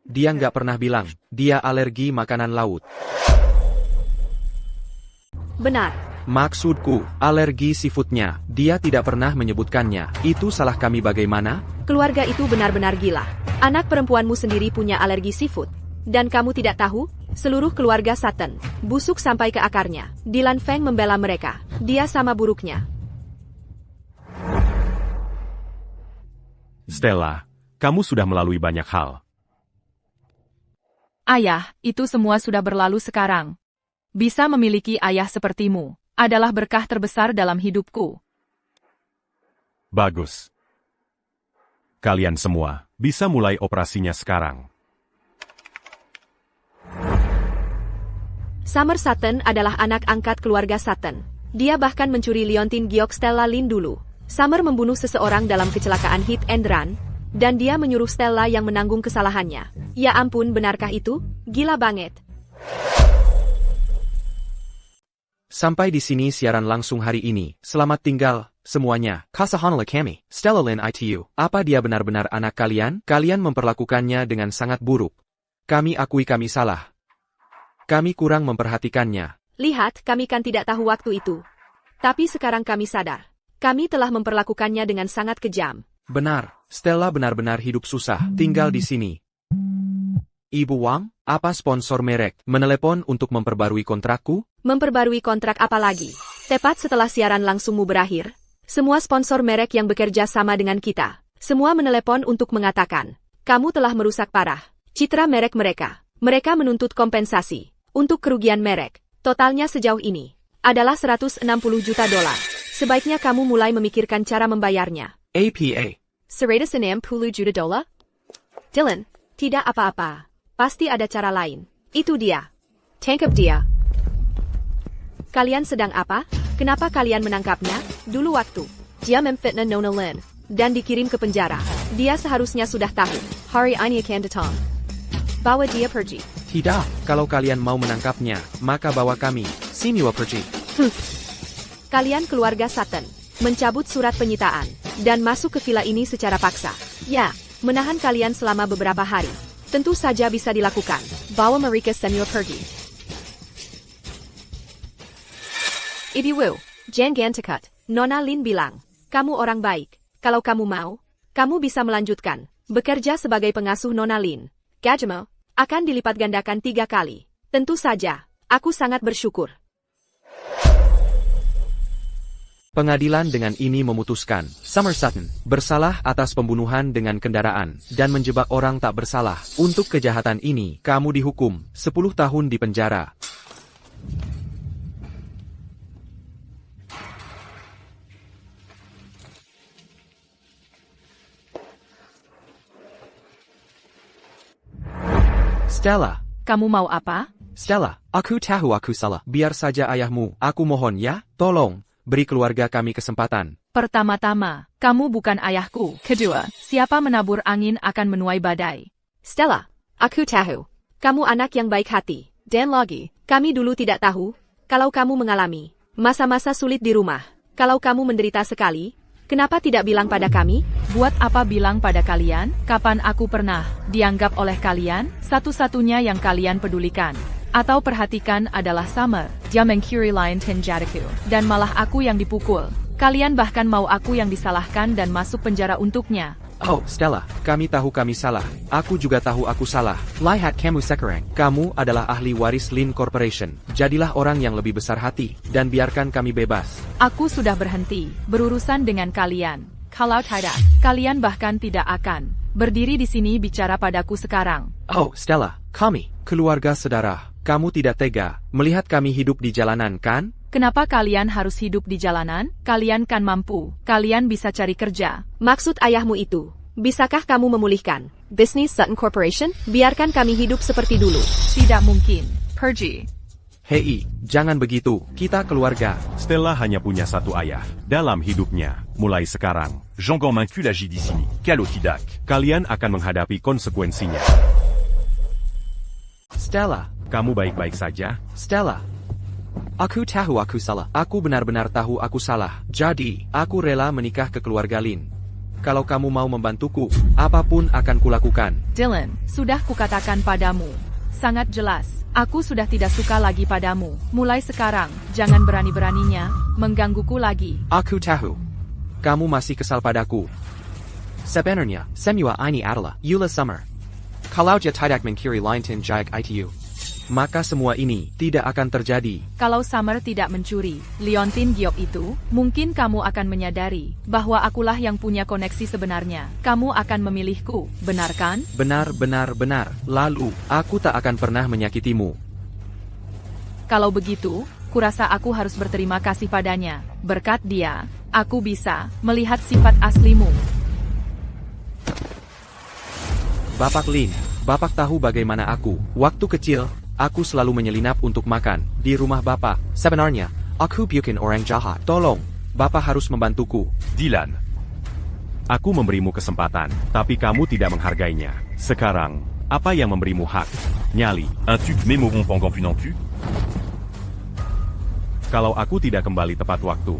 Dia nggak pernah bilang, dia alergi makanan laut. Benar. Maksudku, alergi seafoodnya, dia tidak pernah menyebutkannya. Itu salah kami bagaimana? Keluarga itu benar-benar gila. Anak perempuanmu sendiri punya alergi seafood. Dan kamu tidak tahu? Seluruh keluarga Sutton busuk sampai ke akarnya. Dylan Feng membela mereka. Dia sama buruknya. Stella, kamu sudah melalui banyak hal. Ayah, itu semua sudah berlalu sekarang. Bisa memiliki ayah sepertimu adalah berkah terbesar dalam hidupku. Bagus. Kalian semua bisa mulai operasinya sekarang. Summer Sutton adalah anak angkat keluarga Sutton. Dia bahkan mencuri liontin giok Stella Lin dulu. Summer membunuh seseorang dalam kecelakaan hit and run, dan dia menyuruh Stella yang menanggung kesalahannya. Ya ampun, benarkah itu? Gila banget. Sampai di sini siaran langsung hari ini. Selamat tinggal, semuanya. Kasahanala kami, Stella Lin itu. Apa dia benar-benar anak kalian? Kalian memperlakukannya dengan sangat buruk. Kami akui kami salah. Kami kurang memperhatikannya. Lihat, kami kan tidak tahu waktu itu. Tapi sekarang kami sadar. Kami telah memperlakukannya dengan sangat kejam. Benar, Stella benar-benar hidup susah, tinggal di sini. Ibu Wang, apa sponsor merek menelepon untuk memperbarui kontrakku? Memperbarui kontrak apa lagi? Tepat setelah siaran langsungmu berakhir, semua sponsor merek yang bekerja sama dengan kita, semua menelepon untuk mengatakan, kamu telah merusak parah citra merek mereka. Mereka menuntut kompensasi untuk kerugian merek. Totalnya sejauh ini adalah 160 juta dolar. Sebaiknya kamu mulai memikirkan cara membayarnya. APA. 160 juta dolar? Dylan, tidak apa-apa. Pasti ada cara lain. Itu dia. Tangkap dia. Kalian sedang apa? Kenapa kalian menangkapnya? Dulu waktu dia memfitnah Nona Lin dan dikirim ke penjara. Dia seharusnya sudah tahu. Hari ini akan datang. Bawa dia pergi. Tidak, kalau kalian mau menangkapnya, maka bawa kami. Siniwa pergi. Kalian keluarga Sutton mencabut surat penyitaan dan masuk ke villa ini secara paksa. Ya, menahan kalian selama beberapa hari. Tentu saja bisa dilakukan. Bawa mereka semua pergi. Ibu Wu, jangan tekut. Nona Lin bilang, kamu orang baik. Kalau kamu mau, kamu bisa melanjutkan bekerja sebagai pengasuh Nona Lin. Gajimu akan dilipat gandakan 3 kali. Tentu saja, aku sangat bersyukur. Pengadilan dengan ini memutuskan, Summer Sutton bersalah atas pembunuhan dengan kendaraan dan menjebak orang tak bersalah. Untuk kejahatan ini, kamu dihukum 10 tahun di penjara. Stella, Kamu mau apa? Stella, aku tahu aku salah. Biar saja ayahmu, aku mohon ya, tolong. Beri keluarga kami kesempatan. Pertama-tama, kamu bukan ayahku. Kedua, siapa menabur angin akan menuai badai. Stella, aku tahu. Kamu anak yang baik hati. Dan lagi, kami dulu tidak tahu kalau kamu mengalami masa-masa sulit di rumah. Kalau kamu menderita sekali, kenapa tidak bilang pada kami? Buat apa bilang pada kalian? Kapan aku pernah dianggap oleh kalian? Satu-satunya yang kalian pedulikan Atau perhatikan adalah Summer. Dia mencuri Liontin jadiku. Dan malah aku yang dipukul. Kalian bahkan mau aku yang disalahkan dan masuk penjara untuknya. Oh, Stella, kami tahu kami salah. Aku juga tahu aku salah. Lihat kamu sekarang. Kamu adalah ahli waris Lin Corporation. Jadilah orang yang lebih besar hati, dan biarkan kami bebas. Aku sudah berhenti berurusan dengan kalian. Kalau tidak, kalian bahkan tidak akan berdiri di sini bicara padaku sekarang. Oh, Stella, kami, keluarga saudara. Kamu tidak tega melihat kami hidup di jalanan, kan? Kenapa kalian harus hidup di jalanan? Kalian kan mampu. Kalian bisa cari kerja. Maksud ayahmu itu, bisakah kamu memulihkan bisnis Sutton Corporation? Biarkan kami hidup seperti dulu. Tidak mungkin. Pergi. Hei, jangan begitu. Kita keluarga. Stella hanya punya satu ayah dalam hidupnya. Mulai sekarang, Jean Mancul agit d'ici. Calotidac. kalian akan menghadapi konsekuensinya. Stella, Kamu baik-baik saja? Stella. Aku tahu aku salah. Aku benar-benar tahu aku salah. Jadi, aku rela menikah ke keluarga Lin. Kalau kamu mau membantuku, apapun akan kulakukan. Dylan, sudah kukatakan padamu. Sangat jelas. Aku sudah tidak suka lagi padamu. Mulai sekarang, jangan berani-beraninya menggangguku lagi. Aku tahu. Kamu masih kesal padaku. Sebenarnya, semua ini adalah Eula Summer. Kalau dia tidak mencuri Liontin Jayak itu. Maka semua ini tidak akan terjadi. Kalau Summer tidak mencuri Liontin Giok itu, mungkin kamu akan menyadari bahwa akulah yang punya koneksi sebenarnya. Kamu akan memilihku, benar kan? Benar. Lalu, aku tak akan pernah menyakitimu. Kalau begitu, kurasa aku harus berterima kasih padanya. Berkat dia, aku bisa melihat sifat aslimu. Bapak Lin, Bapak tahu bagaimana aku. Waktu kecil, aku selalu menyelinap untuk makan di rumah Bapak. Sebenarnya, aku bukan orang jahat. Tolong, Bapak harus membantuku. Dylan. Aku memberimu kesempatan, tapi kamu tidak menghargainya. Sekarang, apa yang memberimu hak? Nyali. Un tuc mémoron pendant une encu. Kalau aku tidak kembali tepat waktu,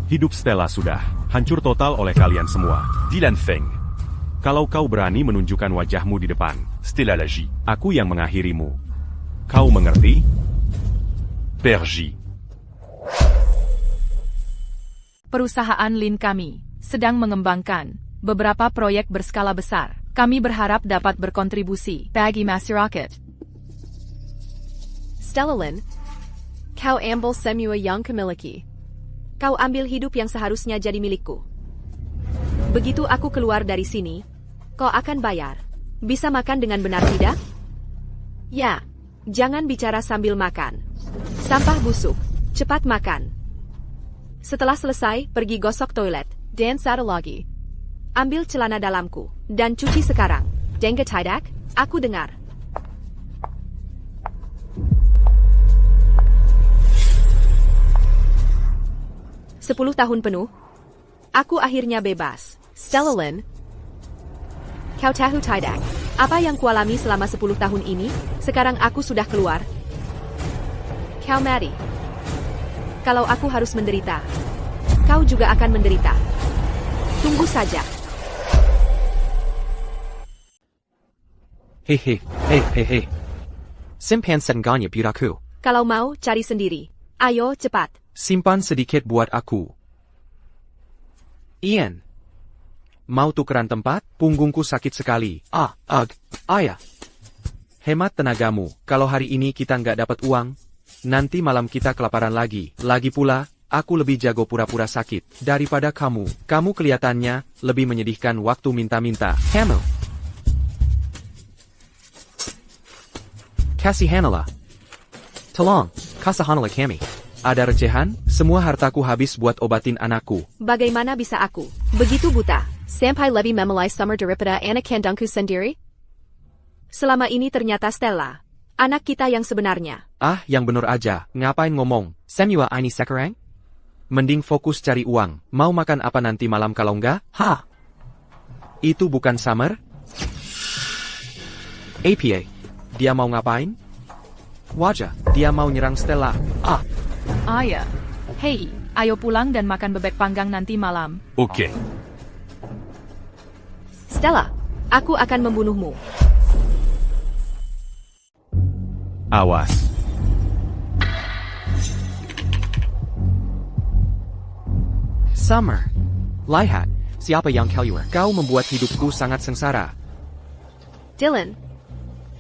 hidup Stella sudah hancur total oleh kalian semua. Dylan Feng. Kalau kau berani menunjukkan wajahmu di depan, Stella Lagi. aku yang mengakhirimu. Kau mengerti? Pergy. Perusahaan Lin kami sedang mengembangkan beberapa proyek berskala besar. Kami berharap dapat berkontribusi bagi masyarakat. Stella Lin, kau ambil semua yang kumiliki. Kau ambil hidup yang seharusnya jadi milikku. Begitu aku keluar dari sini, kau akan bayar. Bisa makan dengan benar tidak? Ya, jangan bicara sambil makan. Sampah busuk, cepat makan. Setelah selesai, pergi gosok toilet, dan satu lagi. Ambil celana dalamku, dan cuci sekarang. Dengar tidak? Aku dengar. Sepuluh tahun penuh, aku akhirnya bebas. Stella Lin, kau tahu tidak? Apa yang kualami selama 10 tahun ini? Sekarang aku sudah keluar. Kau mati. Kalau aku harus menderita, kau juga akan menderita. Tunggu saja. Hehehe. Simpan setengahnya buat aku. Kalau mau, cari sendiri. Ayo, cepat. Simpan sedikit buat aku. Ian. Mau tukeran tempat? Punggungku sakit sekali. Ayah. Hemat tenagamu. Kalau hari ini kita nggak dapat uang, nanti malam kita kelaparan lagi. Lagi pula, aku lebih jago pura-pura sakit daripada kamu. Kamu kelihatannya lebih menyedihkan waktu minta-minta. Kamu. Kasihanlah. Tolong, kasihanlah kami. Ada recehan? Semua hartaku habis buat obatin anakku. Bagaimana bisa aku begitu buta? Sampai lebih memelai Summer daripada anak kandungku sendiri? Selama ini ternyata Stella, anak kita yang sebenarnya. Yang bener aja. Ngapain ngomong? Semua ini sekarang? Mending fokus cari uang. Mau makan apa nanti malam kalau enggak? Itu bukan Summer? APA. Dia mau ngapain? Wajah, dia mau nyerang Stella. Ayah. Hei, ayo pulang dan makan bebek panggang nanti malam. Ok. Stella, aku akan membunuhmu. Awas. Summer. Lihat, siapa yang keluar? Kau membuat hidupku sangat sengsara. Dylan,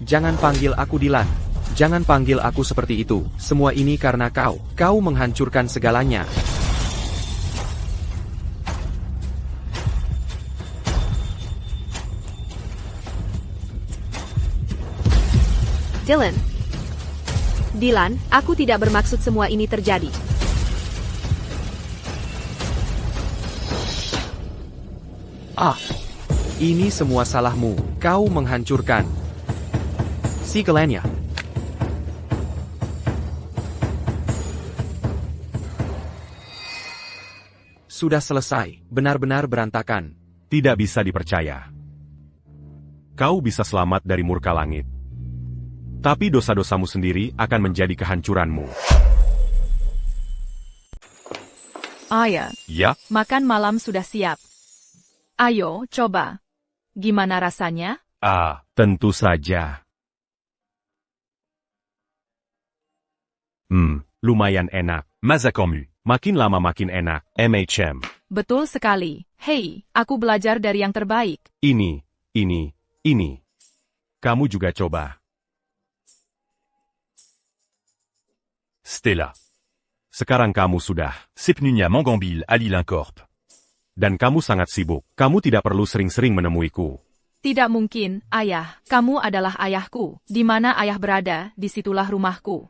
Jangan panggil aku Dylan. Jangan panggil aku seperti itu. Semua ini karena kau. Kau menghancurkan segalanya. Dylan. Dylan, aku tidak bermaksud semua ini terjadi. Ini semua salahmu. Kau menghancurkan segalanya. Sudah selesai. Benar-benar berantakan. Tidak bisa dipercaya. Kau bisa selamat dari murka langit. Tapi dosa-dosamu sendiri akan menjadi kehancuranmu. Ayah, Ya, makan malam sudah siap. Ayo, coba. Gimana rasanya? Tentu saja. Lumayan enak. mazakan mu. Makin lama makin enak. MHM. Betul sekali. Hei, aku belajar dari yang terbaik. Ini. Kamu juga coba. Stella. Sekarang kamu sudah. Sepnunia Mangambil Ali Lincorp. Dan kamu sangat sibuk. Kamu tidak perlu sering-sering menemuiku. Tidak mungkin, ayah. Kamu adalah ayahku. Di mana ayah berada, disitulah rumahku.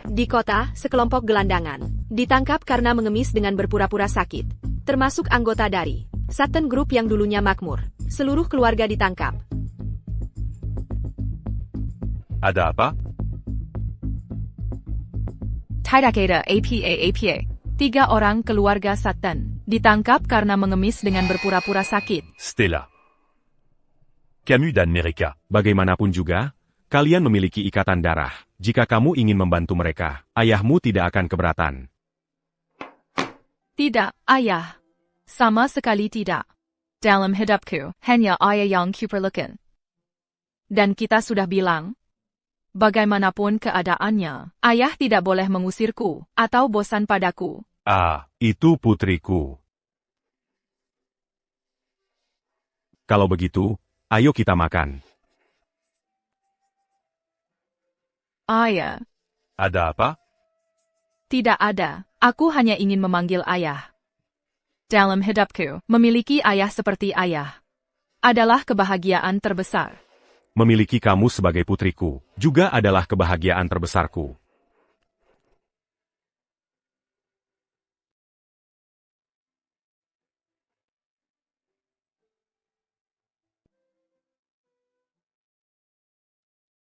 Di kota, sekelompok gelandangan ditangkap karena mengemis dengan berpura-pura sakit. Termasuk anggota dari Sutton Group yang dulunya makmur. Seluruh keluarga ditangkap. Ada apa? Tidakeda APA. 3 orang keluarga Sutton ditangkap karena mengemis dengan berpura-pura sakit. Stella. Camus dan Mereka. Bagaimanapun juga, kalian memiliki ikatan darah. Jika kamu ingin membantu mereka, ayahmu tidak akan keberatan. Tidak, ayah. Sama sekali tidak. Dalam hidupku, hanya ayah yang kuperlukan. Dan kita sudah bilang, bagaimanapun keadaannya, ayah tidak boleh mengusirku, atau bosan padaku. Itu putriku. Kalau begitu, ayo kita makan. Ayah. Ada apa? Tidak ada. Aku hanya ingin memanggil ayah. Dalam hidupku, memiliki ayah seperti ayah adalah kebahagiaan terbesar. Memiliki kamu sebagai putriku juga adalah kebahagiaan terbesarku.